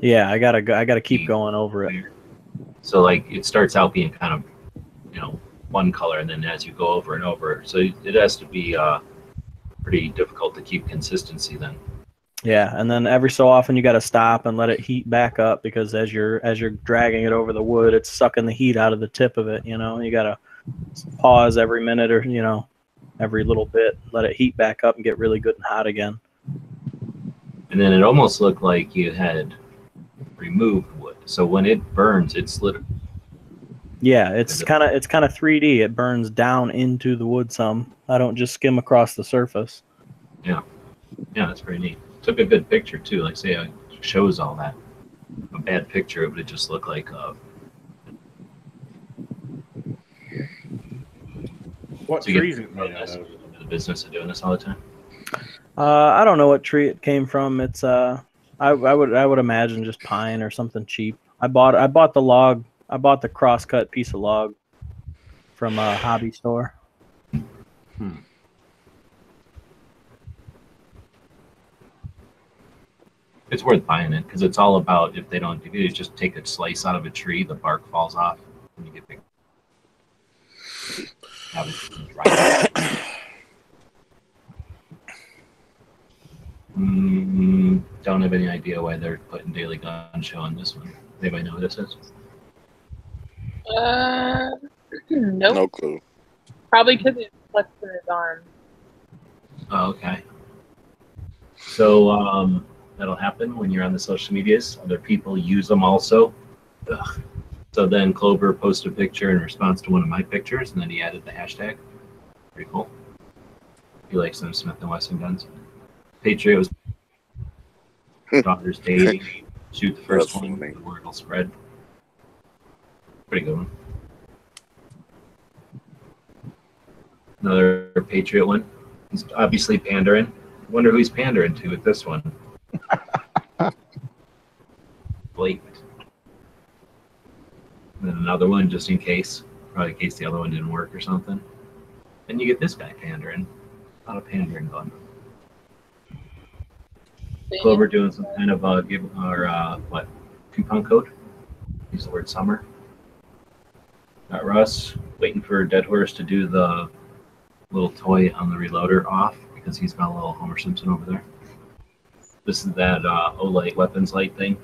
Yeah, I gotta keep going over it. So like it starts out being kind of, one color, and then as you go over and over, so it has to be pretty difficult to keep consistency then. Yeah, and then every so often you got to stop and let it heat back up, because as you're dragging it over the wood, it's sucking the heat out of the tip of it. You got to pause every minute or every little bit, let it heat back up and get really good and hot again. And then it almost looked like you had removed wood. So when it burns, it's literally. Yeah, it's kind of 3D. It burns down into the wood some. I don't just skim across the surface. Yeah, that's pretty neat. Took a good picture too. Like say it shows all that. A bad picture, it would just look like. What so trees it made out of? The business of doing this all the time. I don't know what tree it came from. It's I would imagine just pine or something cheap. I bought the log. I bought the cross-cut piece of log from a hobby store. It's worth buying it because it's all about if you just take a slice out of a tree, the bark falls off when you get big. Have it dry. Don't have any idea why they're putting Daily Gun Show on this one. Anybody know who this is? Nope. No clue. Probably because it flexed in his arm. Oh, okay. So that'll happen when you're on the social medias. Other people use them also. Ugh. So then Clover posted a picture in response to one of my pictures, and then he added the hashtag. Pretty cool. He likes some Smith & Wesson guns. Patriot was daughter's dating. Shoot the first That's one. funny. The word will spread. Pretty good one. Another Patriot one. He's obviously pandering. Wonder who he's pandering to with this one. another one just in case, probably in case the other one didn't work or something. And you get this guy pandering. A lot of pandering going on. Clover doing some kind of coupon code. Use the word summer. Got Russ waiting for Dead Horse to do the little toy on the reloader off because he's got a little Homer Simpson over there. This is that Olight weapons light thing.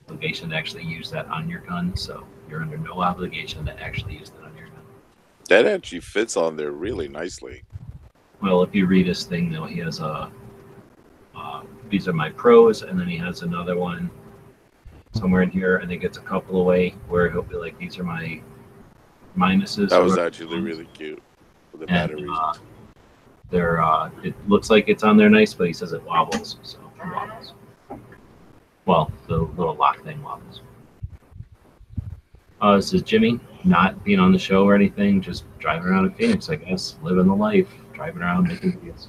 Obligation to actually use that on your gun, so you're under no obligation to actually use that on your gun. That actually fits on there really nicely. Well, if you read his thing, though, he has these are my pros, and then he has another one somewhere in here. I think it's a couple away where he'll be like, these are my minuses. That was actually really cute with the batteries. It looks like it's on there nice, but he says it wobbles, so it wobbles. Well, the little lock thing wobbles. This is Jimmy, not being on the show or anything, just driving around in Phoenix, I guess, living the life, driving around making videos.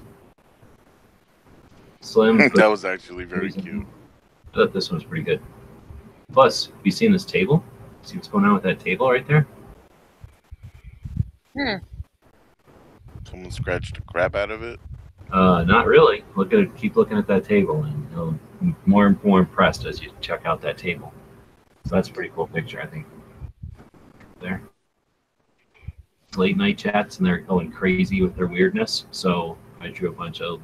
Slim. That was actually very cute. I thought this one was pretty good. Plus, have you seen this table? See what's going on with that table right there? Someone scratched the crap out of it. Not really. Keep looking at that table, and you'll be more and more impressed as you check out that table. So that's a pretty cool picture, I think. There. Late night chats, and they're going crazy with their weirdness. So I drew a bunch of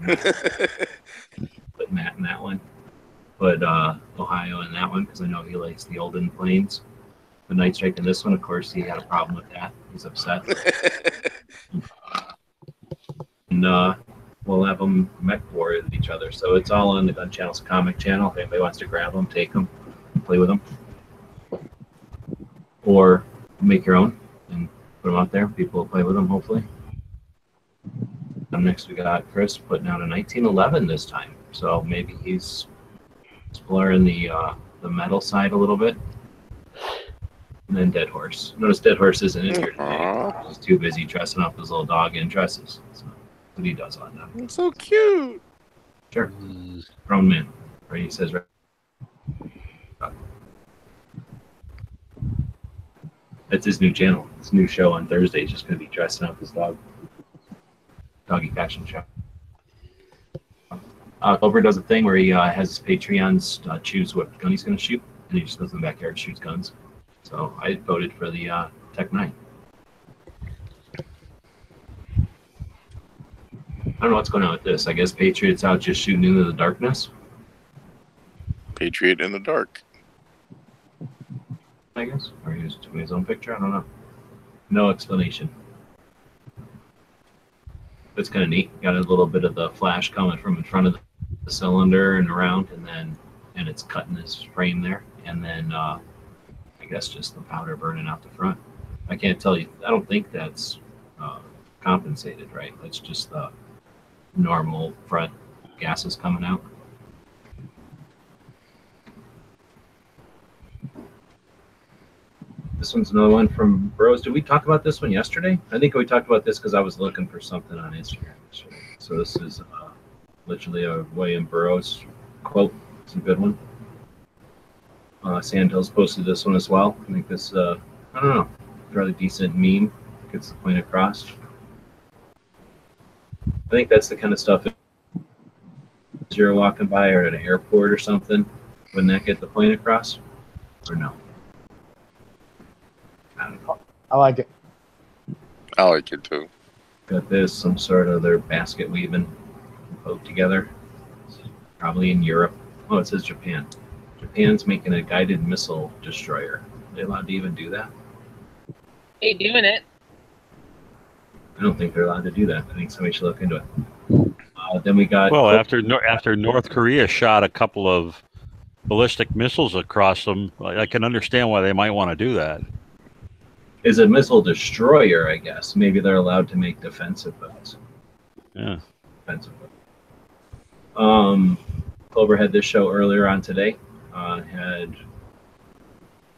put Matt in that one, put Ohio in that one because I know he likes the olden plains. The Night Strike in this one, of course, he had a problem with that. He's upset. And we'll have them mech war with each other. So it's all on the Gun Channel's comic channel. If anybody wants to grab them, take them, play with them. Or make your own and put them out there. People will play with them, hopefully. And next we got Chris putting out a 1911 this time. So maybe he's exploring the metal side a little bit. And then Dead Horse. Notice Dead Horse isn't in here today. He's too busy dressing up his little dog in dresses. So that's what he does on them. It's so cute. Sure. Grown man. Right? He says right. That's his new channel. His new show on Thursday is just going to be dressing up his dog. Doggy fashion show. Clover does a thing where he has his Patreons choose what gun he's going to shoot, and he just goes in the backyard and shoots guns. So I voted for the Tech 9. I don't know what's going on with this. I guess Patriot's out just shooting into the darkness. Patriot in the dark. I guess. Or he was doing his own picture. I don't know. No explanation. It's kind of neat. Got a little bit of the flash coming from in front of the cylinder and around, and it's cutting his frame there. And then I guess just the powder burning out the front. I can't tell you. I don't think that's compensated, right? That's just the normal front gases coming out. This one's another one from Bros. Did we talk about this one yesterday? I think we talked about this because I was looking for something on Instagram yesterday. So this is literally a William Burroughs quote. It's a good one. Sandhills posted this one as well. I think this, I don't know, fairly decent meme. Gets the point across. I think that's the kind of stuff if you're walking by or at an airport or something, wouldn't that get the point across? Or no? I like it. I like it too. Got this, some sort of their basket weaving boat together. Probably in Europe. Oh, it says Japan. Japan's making a guided missile destroyer. Are they allowed to even do that? They doing it. I don't think they're allowed to do that. I think somebody should look into it. Then we got... Well, after North Korea shot a couple of ballistic missiles across them, I can understand why they might want to do that. Is a missile destroyer, I guess. Maybe they're allowed to make defensive boats. Yeah. Defensive boats. Clover had this show earlier on today. Had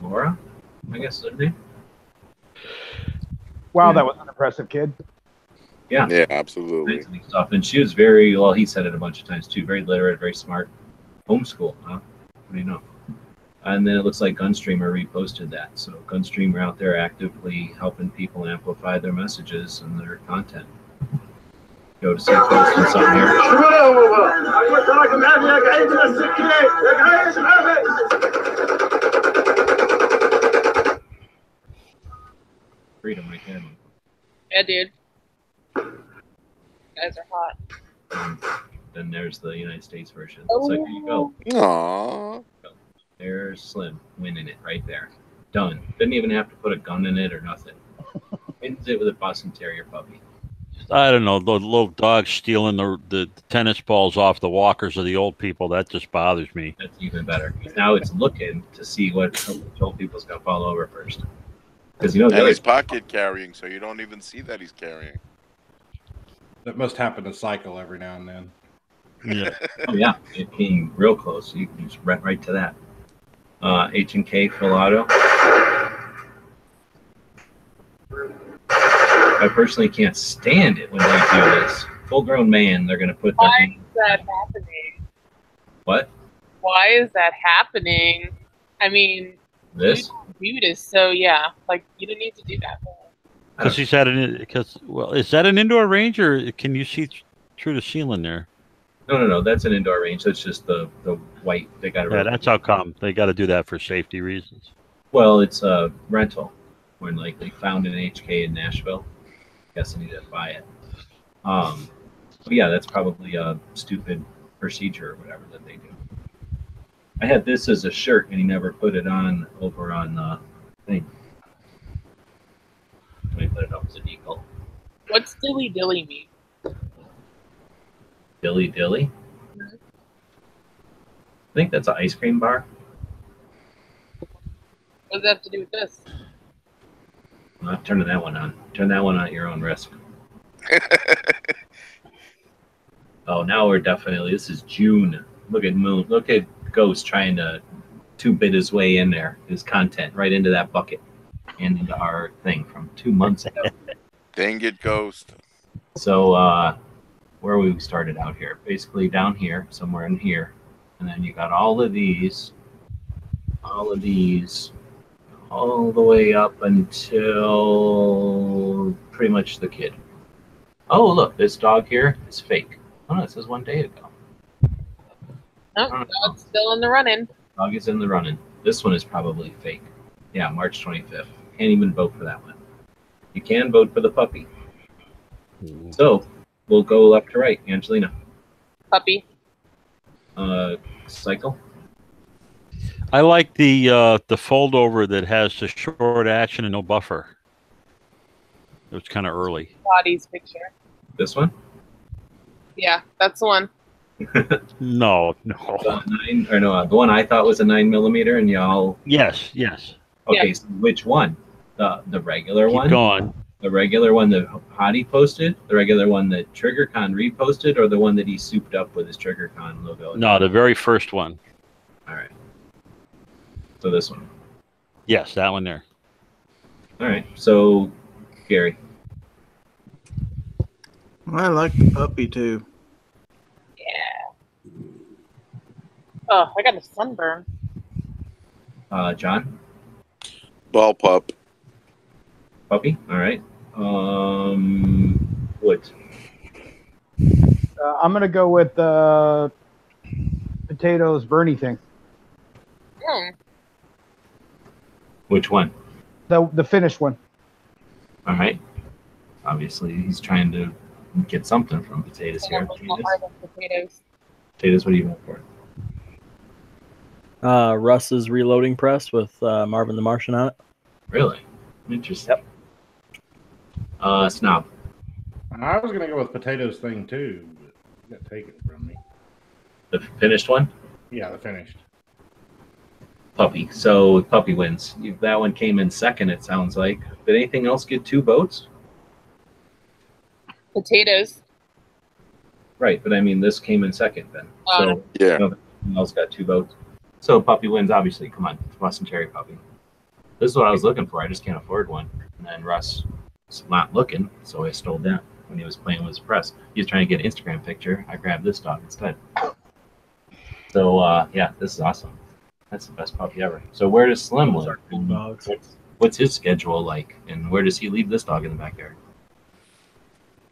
Laura, I guess is her name. Wow, Yeah. that was an impressive kid. Yeah. Yeah, absolutely. Nice and stuff. And she was very, well, he said it a bunch of times too, very literate, very smart. Homeschool, huh? What do you know? And then it looks like Gunstreamer reposted that. So Gunstreamer out there actively helping people amplify their messages and their content. Go to see posting something here. Freedom right there. Yeah, dude. You guys are hot. Then there's the United States version. It's like, here you go. Aww. There's Slim winning it right there. Done. Didn't even have to put a gun in it or nothing. Wins it with a Boston Terrier puppy. I don't know, the little dog stealing the tennis balls off the walkers of the old people. That just bothers me. That's even better. Now it's looking to see what old people's going to fall over first. Because And he's pocket carrying, so you don't even see that he's carrying. That must happen to cycle every now and then. Yeah. Oh yeah, it being real close, you can just right to that. H&K full auto. I personally can't stand it when they do this. Full-grown man, they're going to put their Why hand. is that happening? What? Why is that happening? I mean, This? dude is so, yeah. Like, you don't need to do that. Because he's at well, is that an indoor range or can you see through the ceiling there? No. That's an indoor range. That's just the white. They got Yeah, that's how come they got to do that for safety reasons. Well, it's a rental. When like they found an HK in Nashville, guess I need to buy it. But yeah, that's probably a stupid procedure or whatever that they do. I had this as a shirt, and he never put it on over on the thing. Let me put it up as a decal. What's dilly dilly mean? Dilly Dilly. I think that's an ice cream bar. What does that have to do with this? I'm not turning that one on. Turn that one on at your own risk. Oh, now we're definitely. This is June. Look at Moon. Look at Ghost trying to 2-bit his way in there. His content right into that bucket and into our thing from 2 months ago. Dang it, Ghost. So where we started out here, basically down here, somewhere in here, and then you got all of these, all the way up until pretty much the kid. Oh, look, this dog here is fake. Oh, no, it says 1 day ago. Oh, dog's still in the running. Dog is in the running. This one is probably fake. Yeah, March 25th. Can't even vote for that one. You can vote for the puppy. So we'll go left to right. Angelina. Puppy. Cycle. I like the fold over that has the short action and no buffer. It was kind of early. Body's picture. This one? Yeah, that's the one. No. The one I thought was a 9mm, and y'all. Yes. Okay, Yeah. so which one? The regular Keep one? going. The regular one that Hottie posted? The regular one that TriggerCon reposted, or the one that he souped up with his TriggerCon logo? No, the very first one. All right. So this one. Yes, that one there. All right. So, Gary. I like the puppy too. Yeah. Oh, I got a sunburn. John. Ball pup. Puppy. All right. Woods. I'm gonna go with potatoes Bernie thing. Which one? The finished one. All right. Obviously, he's trying to get something from potatoes here. Potatoes, what do you want for it? Russ's reloading press with Marvin the Martian on it. Really? Interesting. Yep. Snob. I was gonna go with potatoes thing too, but you got taken from me. The finished one? Yeah, the finished. Puppy. So Puppy wins. That one came in second, it sounds like. Did anything else get 2 votes? Potatoes. Right, but I mean, this came in second then. So Yeah. nothing else got 2 votes. So Puppy wins, obviously. Come on, it's Russ and Cherry Puppy. This is what I was looking for. I just can't afford one. And then Russ was not looking, so I stole that when he was playing with his press. He was trying to get an Instagram picture. I grabbed this dog instead. So, yeah, this is awesome. That's the best puppy ever. So where does Slim Those live? are cool dogs. What's his schedule like? And where does he leave this dog in the backyard?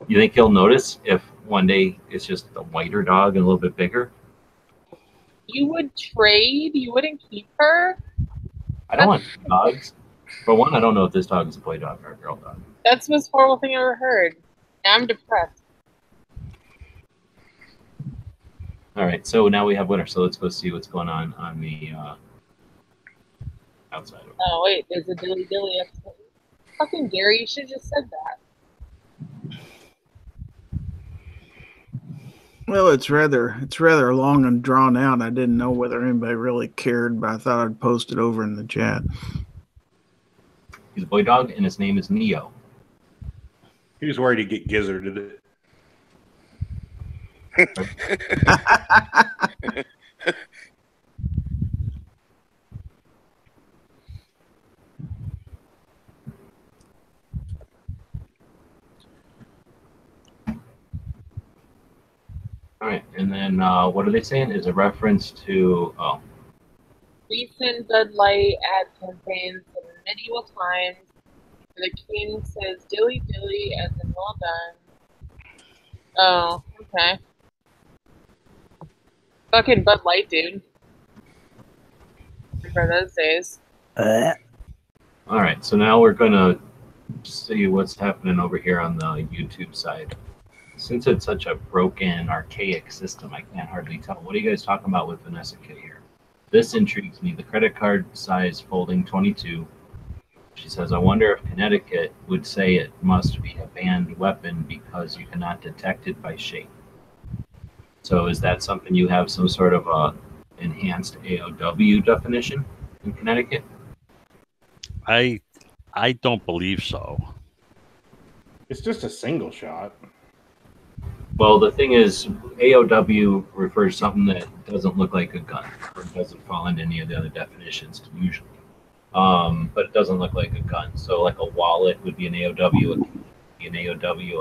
You think he'll notice if one day it's just a whiter dog and a little bit bigger? You would trade? You wouldn't keep her? I don't want dogs. For one, I don't know if this dog is a boy dog or a girl dog. That's the most horrible thing I ever heard. Now I'm depressed. All right, so now we have winter. So let's go see what's going on the outside. Oh, wait, there's a dilly dilly episode. Fucking Gary, you should have just said that. Well, it's rather long and drawn out. I didn't know whether anybody really cared, but I thought I'd post it over in the chat. He's a boy dog, and his name is Neo. He was worried he'd get gizzarded. All right, and then what are they saying? Is a reference to Recent Bud Light ad campaigns from medieval times. The king says dilly dilly as in well done. Oh, okay. Fucking Bud Light, dude. For those days. All right, so now we're gonna see what's happening over here on the YouTube side. Since it's such a broken, archaic system, I can't hardly tell. What are you guys talking about with Vanessa K here? This intrigues me. The credit card size folding 22. She says, I wonder if Connecticut would say it must be a banned weapon because you cannot detect it by shape. So is that something you have some sort of enhanced AOW definition in Connecticut? I don't believe so. It's just a single shot. Well, the thing is, AOW refers to something that doesn't look like a gun or doesn't fall into any of the other definitions usually. But it doesn't look like a gun. So like a wallet would be an AOW,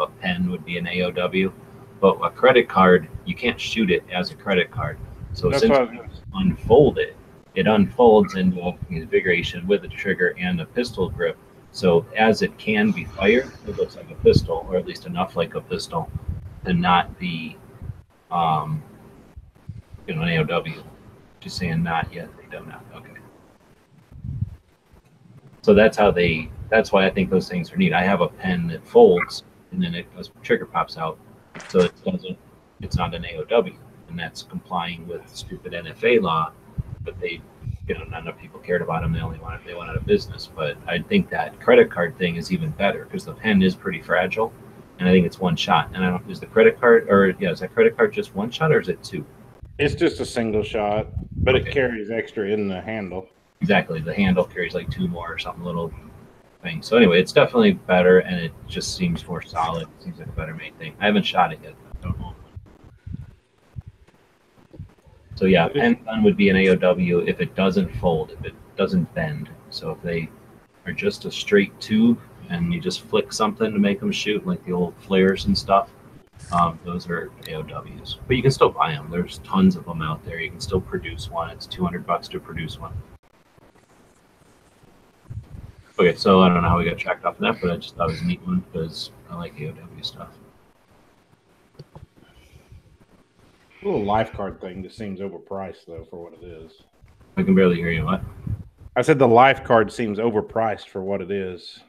a pen would be an AOW. But a credit card, you can't shoot it as a credit card. So That's since what you unfold it, it unfolds into a configuration with a trigger and a pistol grip. So as it can be fired, it looks like a pistol, or at least enough like a pistol to not be, an AOW. Just saying not yet. They don't know. Okay. So that's why I think those things are neat. I have a pen that folds and then a trigger pops out. So it's not an AOW, and that's complying with stupid NFA law. But not enough people cared about them. They wanted a business. But I think that credit card thing is even better because the pen is pretty fragile, and I think it's one shot. And is the credit card is that credit card just one shot or is it two? It's just a single shot, but Okay. It carries extra in the handle. Exactly, the handle carries like two more or something little thing. So anyway, it's definitely better, and it just seems more solid. It seems like a better made thing. I haven't shot it yet. I don't know. So yeah, pen gun would be an AOW if it doesn't fold, if it doesn't bend. So if they are just a straight tube and you just flick something to make them shoot, like the old flares and stuff, those are AOWs. But you can still buy them. There's tons of them out there. You can still produce one. It's $200 to produce one. Okay, so I don't know how we got tracked off of that, but I just thought it was a neat one because I like AOW stuff. The little life card thing just seems overpriced, though, for what it is. I can barely hear you. What? I said the life card seems overpriced for what it is.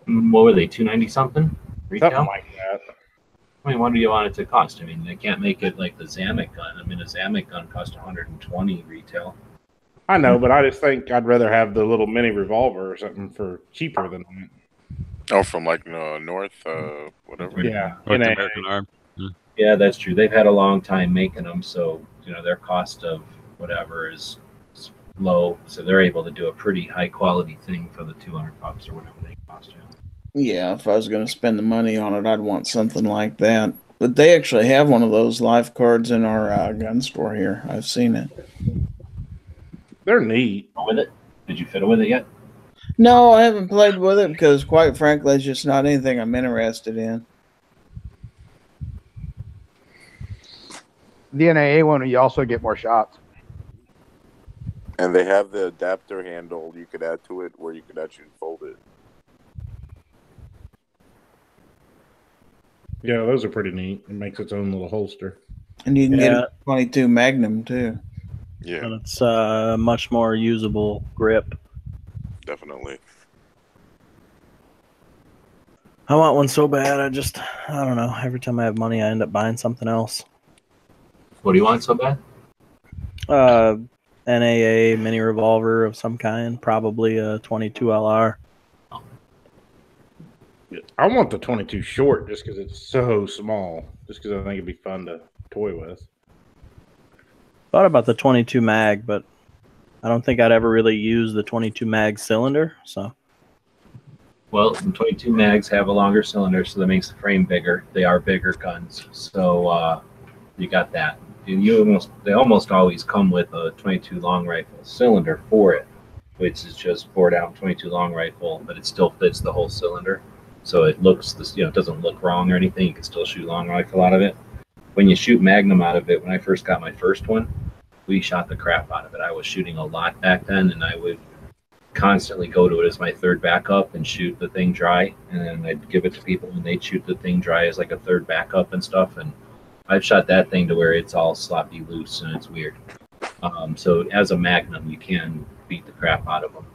What were they, $290 something? Retail? Something like that. I mean, what do you want it to cost? I mean, they can't make it like the Zamek gun. I mean, a Zamek gun cost $120 retail. I know, but I just think I'd rather have the little mini revolver or something for cheaper than that. Oh, from like North, whatever. Yeah, North NAA. American Arm. Yeah, that's true. They've had a long time making them, so their cost of whatever is low, so they're able to do a pretty high quality thing for the $200 or whatever they cost you. Yeah, if I was going to spend the money on it, I'd want something like that. But they actually have one of those life cards in our gun store here. I've seen it. They're neat. With it? Did you fiddle with it yet? No, I haven't played with it because, quite frankly, it's just not anything I'm interested in. The NAA one, you also get more shots. And they have the adapter handle you could add to it where you could actually fold it. Yeah, those are pretty neat. It makes its own little holster. And you can get a 22 Magnum too. Yeah. And it's much more usable grip. Definitely. I want one so bad. I don't know. Every time I have money, I end up buying something else. What do you want so bad? NAA mini revolver of some kind, probably a 22 LR. I want the 22 short just because it's so small. Just because I think it'd be fun to toy with. Thought about the 22 mag, but I don't think I'd ever really use the 22 mag cylinder. So, well, the 22 mags have a longer cylinder, so that makes the frame bigger. They are bigger guns, so you got that. And they almost always come with a 22 long rifle cylinder for it, which is just bored out 22 long rifle, but it still fits the whole cylinder. So it looks, it doesn't look wrong or anything. You can still shoot long rifle out of it. When you shoot Magnum out of it, when I first got my first one, we shot the crap out of it. I was shooting a lot back then, and I would constantly go to it as my third backup and shoot the thing dry, and then I'd give it to people and they'd shoot the thing dry as like a third backup and stuff. And I've shot that thing to where it's all sloppy loose and it's weird. So as a Magnum, you can beat the crap out of them.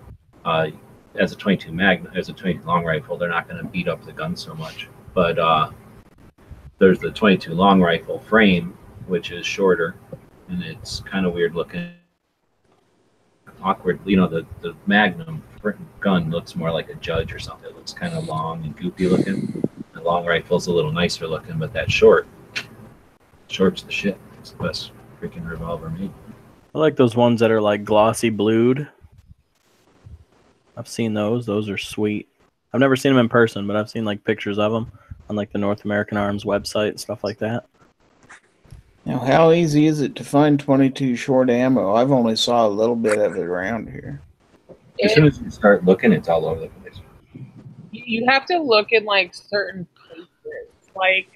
As a 22 long rifle, they're not going to beat up the gun so much. But there's the 22 long rifle frame, which is shorter, and it's kind of weird looking, awkward. The Magnum gun looks more like a Judge or something. It looks kind of long and goopy looking. The long rifle's a little nicer looking, but that short's the shit. It's the best freaking revolver made. I like those ones that are like glossy blued. I've seen those. Those are sweet. I've never seen them in person, but I've seen like pictures of them on like the North American Arms website and stuff like that. Now, how easy is it to find 22 short ammo? I've only saw a little bit of it around here. As soon as you start looking, it's all over the place. You have to look in like certain places. Like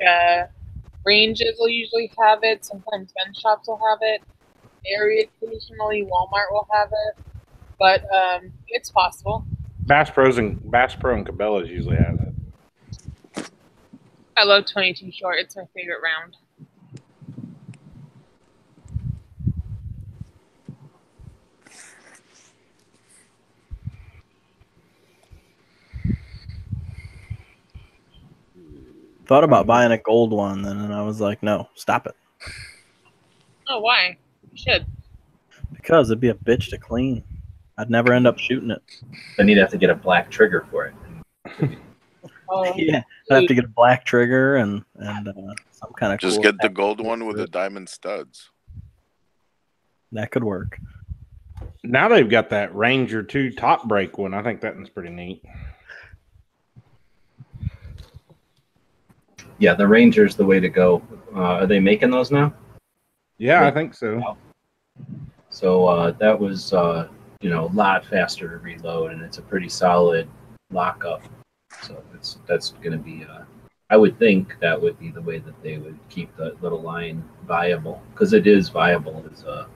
ranges will usually have it. Sometimes gun shops will have it. Very occasionally, Walmart will have it. But it's possible. Bass Pro and Cabela's usually have it. I love 22 short. It's my favorite round. Thought about buying a gold one, then, and I was like, no, stop it. Oh, why? You should. Because it'd be a bitch to clean. I'd never end up shooting it. Then you'd have to get a black trigger for it. Oh, Yeah, I'd have to get a black trigger and some kind of Just cool get the gold one with the diamond studs. That could work. Now they've got that Ranger 2 top break one. I think that one's pretty neat. Yeah, the Ranger's the way to go. Are they making those now? Yeah, I think so. So that was, a lot faster to reload, and it's a pretty solid lockup. So that's going to be, I would think that would be the way that they would keep the little line viable, because it is viable as a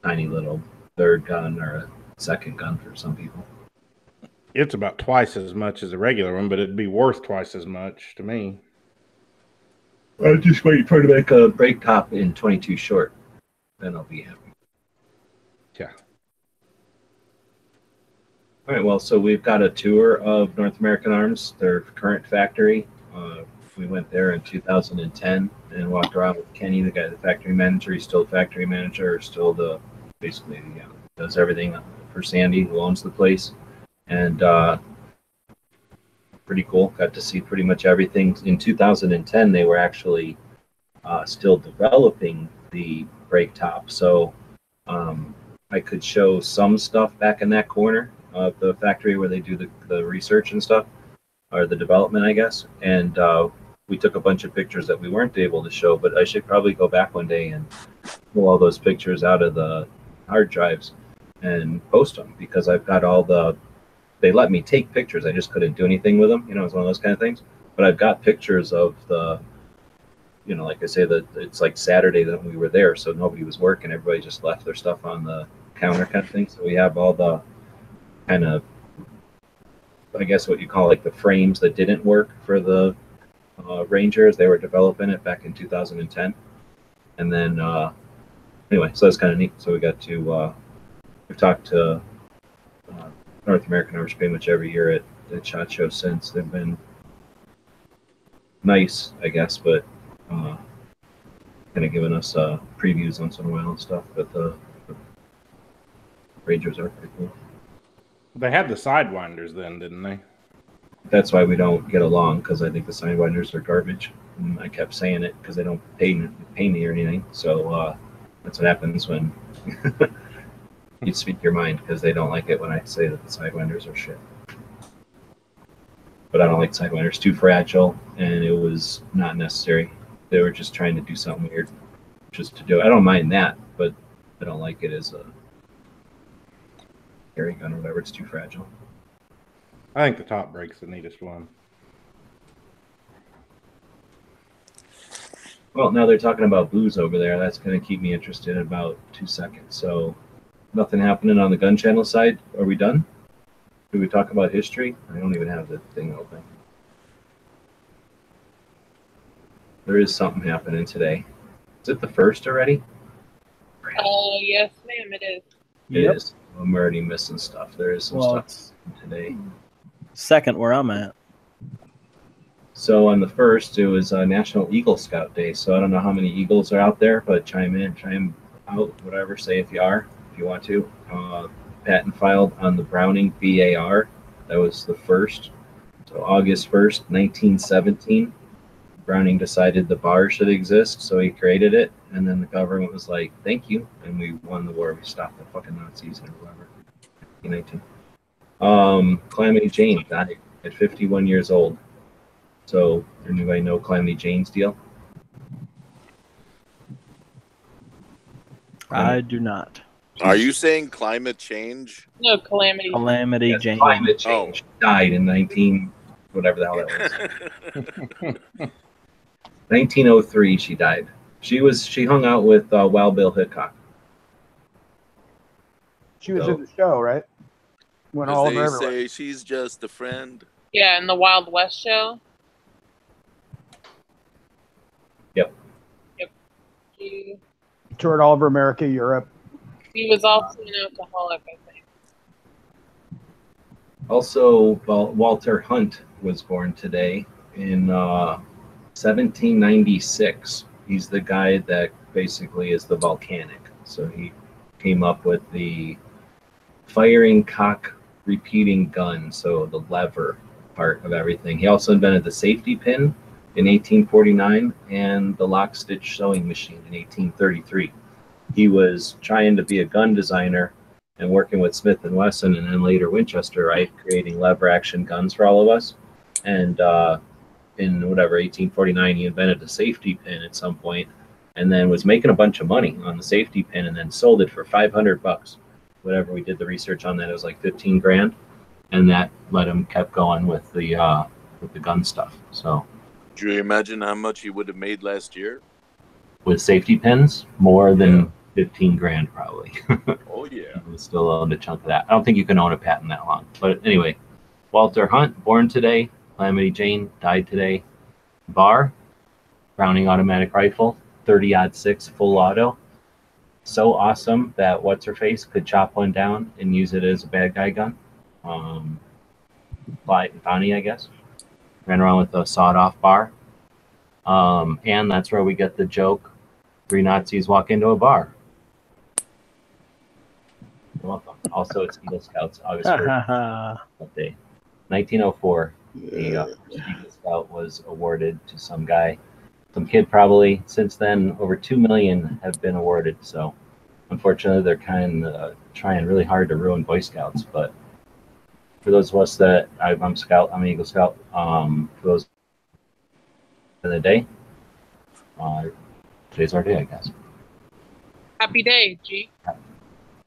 tiny little third gun or a second gun for some people. It's about twice as much as a regular one, but it'd be worth twice as much to me. I'm just waiting for it to make a break top in 22 short. Then I'll be happy. Yeah. All right, well, so we've got a tour of North American Arms, their current factory. We went there in 2010 and walked around with Kenny, the guy, the factory manager. He's still the factory manager, still basically does everything for Sandy, who owns the place. And pretty cool. Got to see pretty much everything. In 2010, they were actually still developing the brake top. So I could show some stuff back in that corner of the factory where they do the research and stuff, or the development, I guess. And we took a bunch of pictures that we weren't able to show, but I should probably go back one day and pull all those pictures out of the hard drives and post them, because I've got they let me take pictures. I just couldn't do anything with them. It's one of those kind of things. But I've got pictures of like I say, it's like Saturday that we were there, so nobody was working. Everybody just left their stuff on the counter kind of thing. So we have all the kind of, I guess what you call like the frames that didn't work for the Rangers. They were developing it back in 2010. And then anyway, so that's kind of neat. So we got to we've talked to North American Arms pretty much every year at SHOT Show since. They've been nice, I guess, but kind of giving us previews once in a while and stuff. But the Rangers are pretty cool. They had the Sidewinders then, didn't they? That's why we don't get along, because I think the Sidewinders are garbage. And I kept saying it because they don't pay me or anything. So that's what happens when you speak your mind, because they don't like it when I say that the Sidewinders are shit. But I don't like Sidewinders. Too fragile, and it was not necessary. They were just trying to do something weird just to do it. I don't mind that, but I don't like it as a carry gun or whatever. It's too fragile. I think the top break's the neatest one. Well, now they're talking about booze over there. That's going to keep me interested in about 2 seconds. So nothing happening on the gun channel side. Are we done? Do we talk about history? I don't even have the thing open. There is something happening today. Is it the first already? Yes, ma'am, it is. It is. I'm already missing stuff. There is some stuff today. Second where I'm at. So on the first, it was National Eagle Scout Day. So I don't know how many Eagles are out there, but chime out, whatever. Say if you are, if you want to. Patent filed on the Browning BAR. That was the first. So August 1st, 1917. Browning decided the bar should exist, so he created it, and then the government was like, thank you, and we won the war. We stopped the fucking Nazis or whatever. 1919. Calamity Jane died at 51 years old. So, anybody know Calamity Jane's deal? I do not. Are you saying climate change? No, Calamity. Calamity Jane. Climate change. Died in whatever the hell that was. 1903 she died. She hung out with Wild Bill Hickok. She was in the show, right? When all they of say she's just a friend. Yeah, in the Wild West show. Yep. He toured all over America, Europe. was also an alcoholic, I think. Also, Walter Hunt was born today in 1796. He's the guy that basically is the volcanic. So he came up with the firing cock repeating gun, so the lever part of everything. He also invented the safety pin in 1849 and the lock stitch sewing machine in 1833. He was trying to be a gun designer and working with Smith & Wesson and then later Winchester, right, creating lever action guns for all of us. And in 1849, he invented the safety pin at some point, and then was making a bunch of money on the safety pin, and then sold it for $500. Whatever we did the research on that, it was like 15 grand, and that let him kept going with the gun stuff. So, do you imagine how much he would have made last year with safety pins? More than 15 grand probably. Oh yeah, he was still owned a chunk of that. I don't think you can own a patent that long. But anyway, Walter Hunt, born today. Calamity Jane died today. Bar, Browning automatic rifle, 30-06 full auto. So awesome that what's-her-face could chop one down and use it as a bad guy gun. Bonnie, I guess. Ran around with a sawed-off bar. And that's where we get the joke, 3 Nazis walk into a bar. You're welcome. Also, it's Eagle Scouts, August 1st. Day. 1904. The Eagle Scout was awarded to some guy, some kid probably. Since then, over 2 million have been awarded. So, unfortunately, they're kind of trying really hard to ruin Boy Scouts. But for those of us that I'm an Eagle Scout. For those in the day, today's our day, I guess. Happy day, G.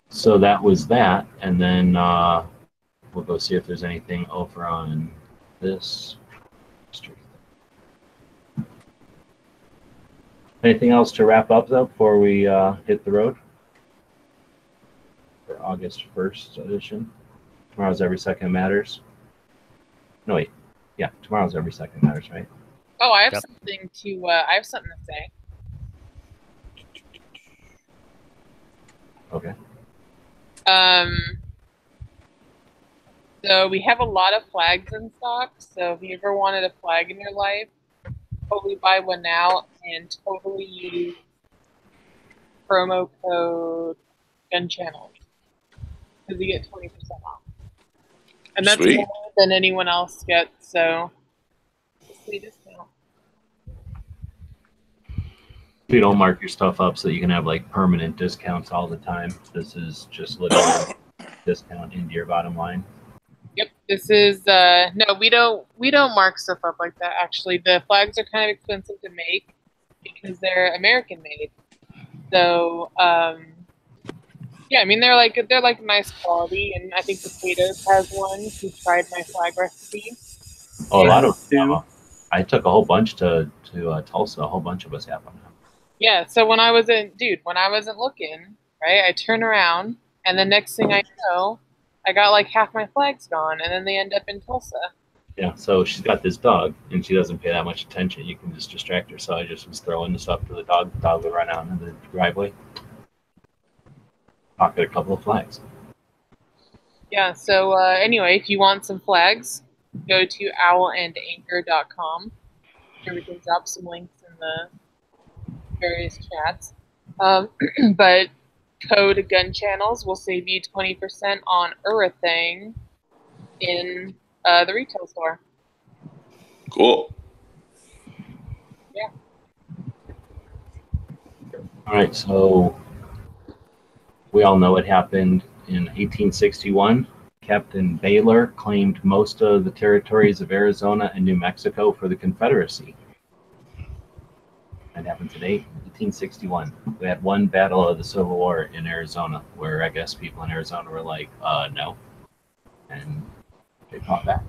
So that was that, and then we'll go see if there's anything over on this street. Anything else to wrap up though before we hit the road? for August 1st edition. Tomorrow's Every Second Matters. No, wait. Yeah, tomorrow's Every Second Matters, right? Oh, I have Yep. something to. I have something to say. Okay. So we have a lot of flags in stock. So if you ever wanted a flag in your life, totally buy one now and totally use promo code Gun Channel because you get 20% off, and that's Sweet. more than anyone else gets. So it's a sweet discount. You don't mark your stuff up so that you can have like permanent discounts all the time. This is just literally discount into your bottom line. Yep, this is no, we don't mark stuff up like that. Actually, the flags are kind of expensive to make because they're American made. So yeah, I mean they're like nice quality, and I think Potatoes has one who tried my flag recipe. Oh, a lot of Two. I took a whole bunch to Tulsa. A whole bunch of us have one now. Yeah, so when I wasn't looking, right, I turn around, and the next thing I know, I got like half my flags gone, and then they end up in Tulsa. Yeah, so she's got this dog, and she doesn't pay that much attention. You can just distract her. So I just was throwing the stuff to the dog. The dog would run out in the driveway, pocket a couple of flags. Yeah, so anyway, if you want some flags, go to owlandanchor.com. Here we can drop some links in the various chats. But code Gun Channels will save you 20% on everything in the retail store. Cool. Yeah. All right, so we all know what happened in 1861. Captain Baylor claimed most of the territories of Arizona and New Mexico for the Confederacy. That happened today, 1861. We had one battle of the Civil War in Arizona where I guess people in Arizona were like, no. And they fought back.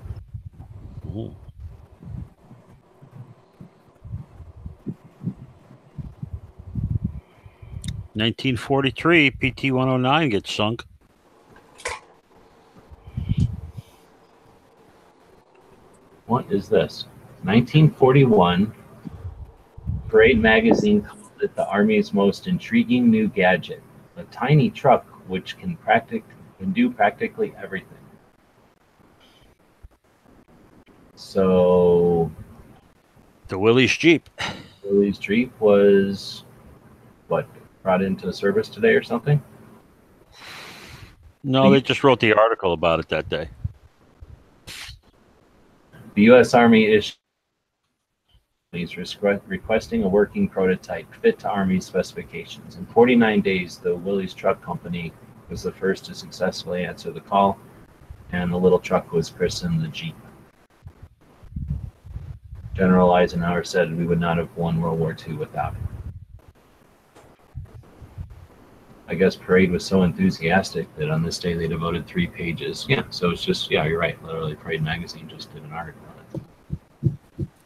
Ooh. "1943, PT-109 gets sunk." What is this? 1941, Parade magazine called it the Army's most intriguing new gadget, a tiny truck which can do practically everything. So The Willys Jeep. Willys Jeep was what, brought into service today or something? No, they just wrote the article about it that day. The U.S. Army is requesting a working prototype fit to Army specifications. In 49 days, the Willys Truck Company was the first to successfully answer the call, and the little truck was christened the Jeep. General Eisenhower said we would not have won World War II without it. I guess Parade was so enthusiastic that on this day they devoted 3 pages. Yeah, so it's just, yeah, you're right. Literally, Parade magazine just did an article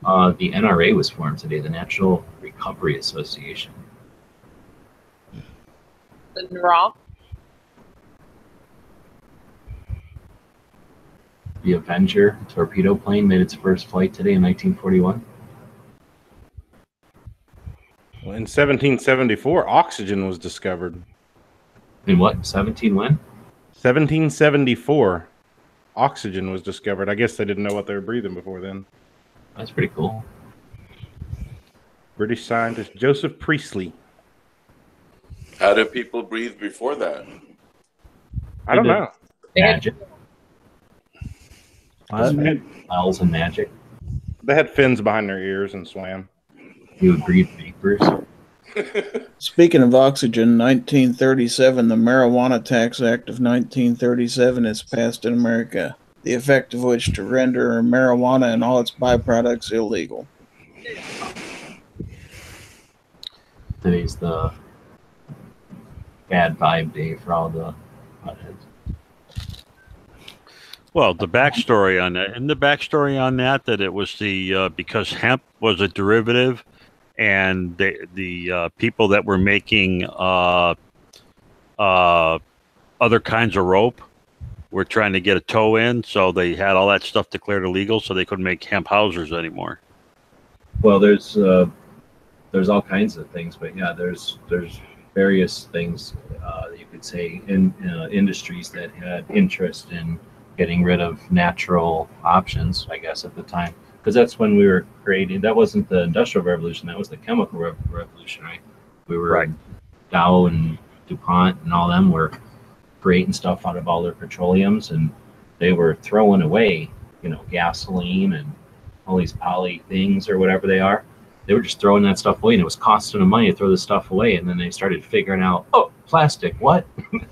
on it. The NRA was formed today, the National Recovery Association. The Rock. The Avenger torpedo plane made its first flight today in 1941. Well, in 1774, oxygen was discovered. In what? 17 when? 1774, oxygen was discovered. I guess they didn't know what they were breathing before then. That's pretty cool. British scientist Joseph Priestley. How did people breathe before that? I don't know. Magic. What? Spells and magic. They had fins behind their ears and swam. You would breathe vapors. Speaking of oxygen, 1937, the Marijuana Tax Act of 1937 is passed in America, the effect of which to render marijuana and all its byproducts illegal. Today's the bad vibe day for all the potheads. Well, the backstory on that, and the backstory on that it was the because hemp was a derivative, and the people that were making other kinds of rope were trying to get a toe in, so they had all that stuff declared illegal, so they couldn't make hemp housers anymore. Well, there's all kinds of things, but yeah, there's various things you could say in industries that had interest in getting rid of natural options, I guess, at the time, because that's when we were creating. That wasn't the Industrial Revolution; that was the Chemical Revolution, right? We were Right. Dow and DuPont and all them were creating stuff out of all their petroleums, and they were throwing away, gasoline and all these poly things or whatever they are. They were just throwing that stuff away, and it was costing them money to throw this stuff away. And then they started figuring out, oh, plastic, what? What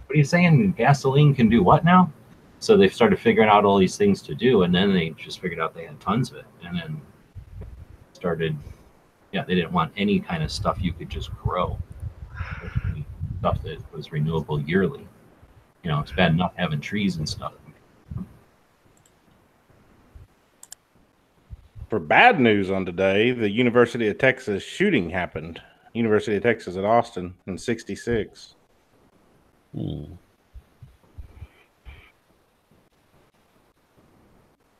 are you saying? Gasoline can do what now? So they started figuring out all these things to do, and then they just figured out they had tons of it, and then started, they didn't want any kind of stuff you could just grow. Stuff that was renewable yearly. It's bad enough having trees and stuff. For bad news on today, the University of Texas shooting happened. University of Texas at Austin in '66.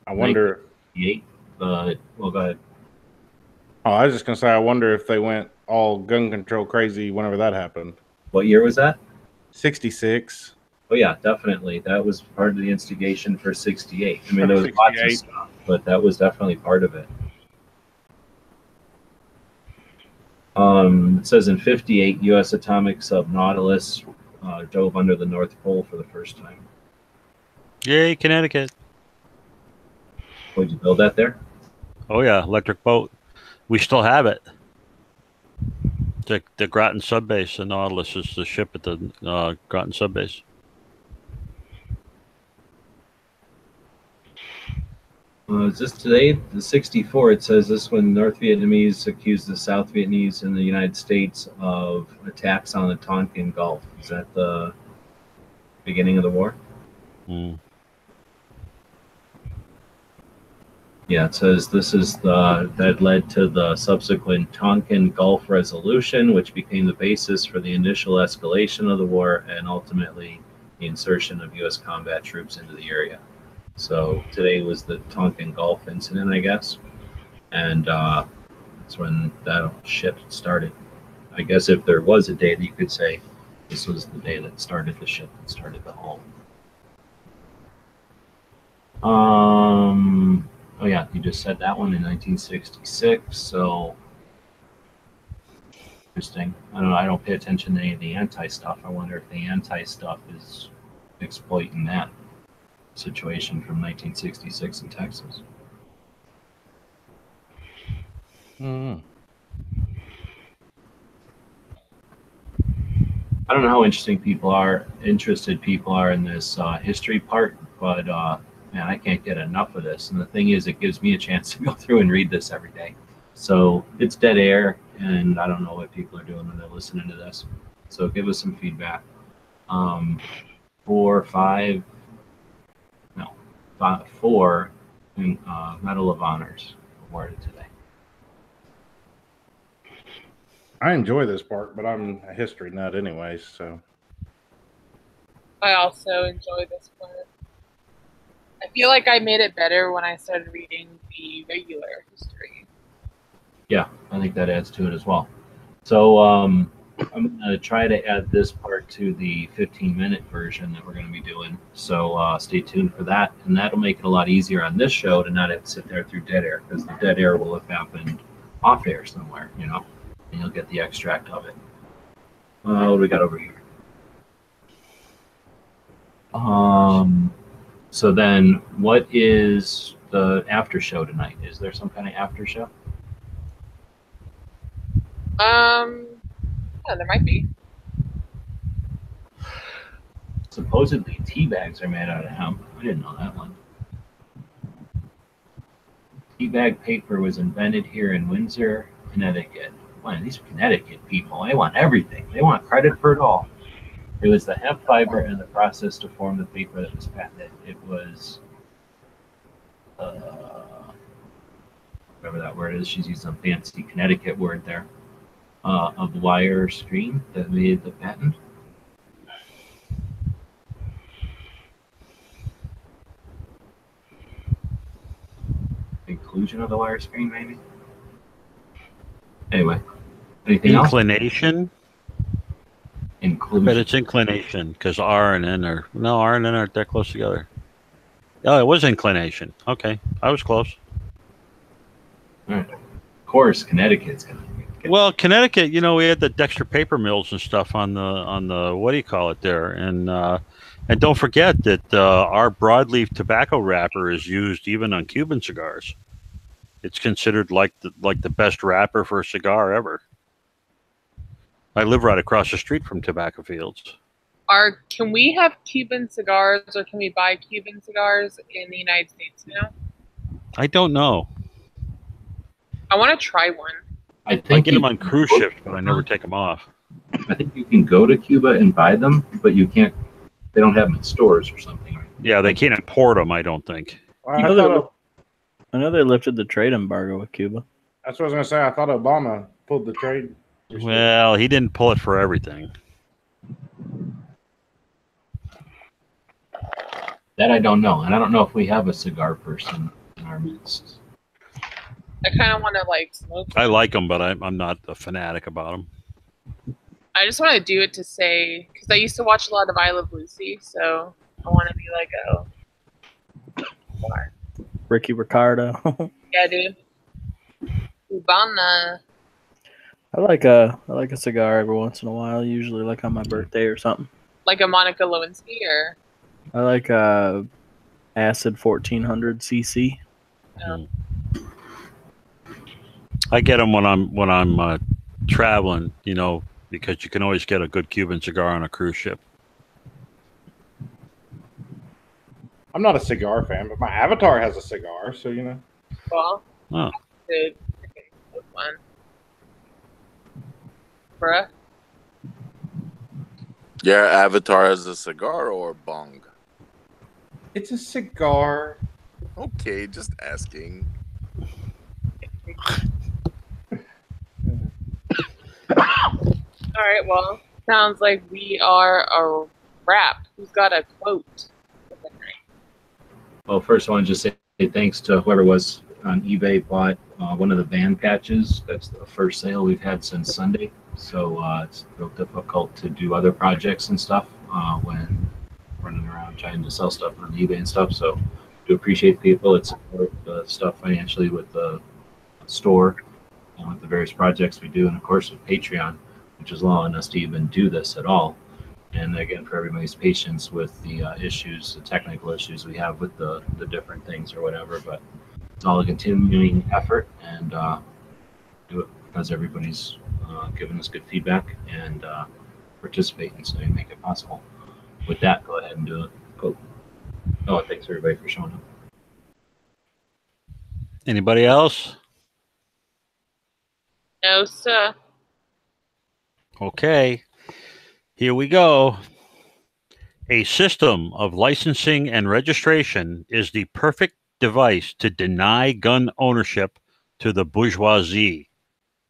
I wonder. Well, go ahead. Oh, I was just gonna say, I wonder if they went all gun control crazy whenever that happened. What year was that? '66. Oh yeah, definitely. That was part of the instigation for '68. I mean, there was lots of stuff, but that was definitely part of it. It says in '58, U.S. atomic sub Nautilus dove under the North Pole for the first time. Yay, Connecticut. Would you build that there? Oh yeah, electric boat. We still have it. The Groton subbase, the Nautilus is the ship at the Groton subbase. Is this today? The '64. It says this when North Vietnamese accused the South Vietnamese in the United States of attacks on the Tonkin Gulf. Is that the beginning of the war? Yeah, it says this is that led to the subsequent Tonkin Gulf Resolution, which became the basis for the initial escalation of the war and ultimately the insertion of U.S. combat troops into the area. So today was the Tonkin Gulf incident, I guess, and that's when that shit started. I guess if there was a day that you could say this was the day that started the shit that started the whole. Oh yeah, you just said that one in 1966. So interesting. I don't know. I don't pay attention to any of the anti stuff. I wonder if the anti stuff is exploiting that situation from 1966 in Texas. I don't know how interested people are in this history part, but man, I can't get enough of this. And the thing is, it gives me a chance to go through and read this every day. So it's dead air, and I don't know what people are doing when they're listening to this. So give us some feedback. 4 Medal of Honors awarded today. I enjoy this part, but I'm a history nut anyways, so. I also enjoy this part. I feel like I made it better when I started reading the regular history. Yeah, I think that adds to it as well. So I'm going to try to add this part to the 15-minute version that we're going to be doing. So stay tuned for that. And that'll make it a lot easier on this show to not have to sit there through dead air, because the dead air will have happened off air somewhere, and you'll get the extract of it. What do we got over here? So then what is the after show tonight? Is there some kind of after show? Yeah, there might be. Supposedly tea bags are made out of hemp. I didn't know that one. Tea bag paper was invented here in Windsor, Connecticut. Man, these Connecticut people, they want everything. They want credit for it all. It was the hemp fiber and the process to form the paper that was patented. It was, whatever that word is, she's using some fancy Connecticut word there, of wire screen that made the patent. inclination of the wire screen, maybe. Anyway, anything Inclination? Inclusion. But it's inclination because R and N aren't that close together. Oh, it was inclination. Okay, I was close. All right. Of course, Connecticut's gonna. Well, Connecticut, we had the Dexter paper mills and stuff on the what do you call it there, and don't forget that our broadleaf tobacco wrapper is used even on Cuban cigars. It's considered like the best wrapper for a cigar ever. I live right across the street from tobacco fields. Can we have Cuban cigars, or can we buy Cuban cigars in the United States now? I don't know. I want to try one. I think get them on cruise ships, but I never take them off. I think you can go to Cuba and buy them, but you can't. They don't have them in stores or something. Right? Yeah, they can't import them. I don't think. I know they lifted the trade embargo with Cuba. That's what I was going to say. I thought Obama pulled the trade. Well, he didn't pull it for everything. That I don't know, and I don't know if we have a cigar person in our midst. I kind of want to smoke. I like them, but I'm not a fanatic about them. I just want to do it to say, because I used to watch a lot of I Love Lucy, so I want to be like Ricky Ricardo. Yeah, dude. Cubana. I like a cigar every once in a while, usually like on my birthday or something. Like a Monica Lewinsky, or? I like Acid 1400 CC. I get them when I'm traveling, because you can always get a good Cuban cigar on a cruise ship. I'm not a cigar fan, but my avatar has a cigar, so Well, good one, bruh. Your avatar has a cigar or bong? It's a cigar. Okay, just asking. All right, well, sounds like we are a wrap. Who's got a quote? Well, first I want to just say thanks to whoever was on eBay bought one of the band patches. That's the first sale we've had since Sunday. So it's real difficult to do other projects and stuff when running around trying to sell stuff on eBay and stuff. So do appreciate people that support the stuff financially with the store and with the various projects we do, and of course with Patreon, which is allowing us to even do this at all. And again, for everybody's patience with the issues, the technical issues we have with the different things or whatever, but it's all a continuing effort, and do it because everybody's giving us good feedback and participating, so you make it possible. With that, go ahead and do it. Cool. Oh, thanks everybody for showing up. Anybody else? No, sir. Okay. Here we go. A system of licensing and registration is the perfect device to deny gun ownership to the bourgeoisie.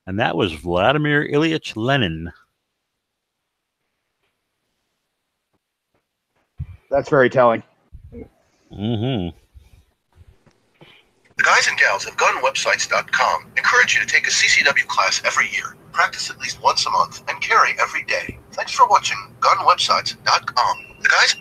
And that was Vladimir Ilyich Lenin. That's very telling. Mm-hmm. The guys and gals of gunwebsites.com encourage you to take a CCW class every year, practice at least once a month, and carry every day. Thanks for watching gunwebsites.com. The guys...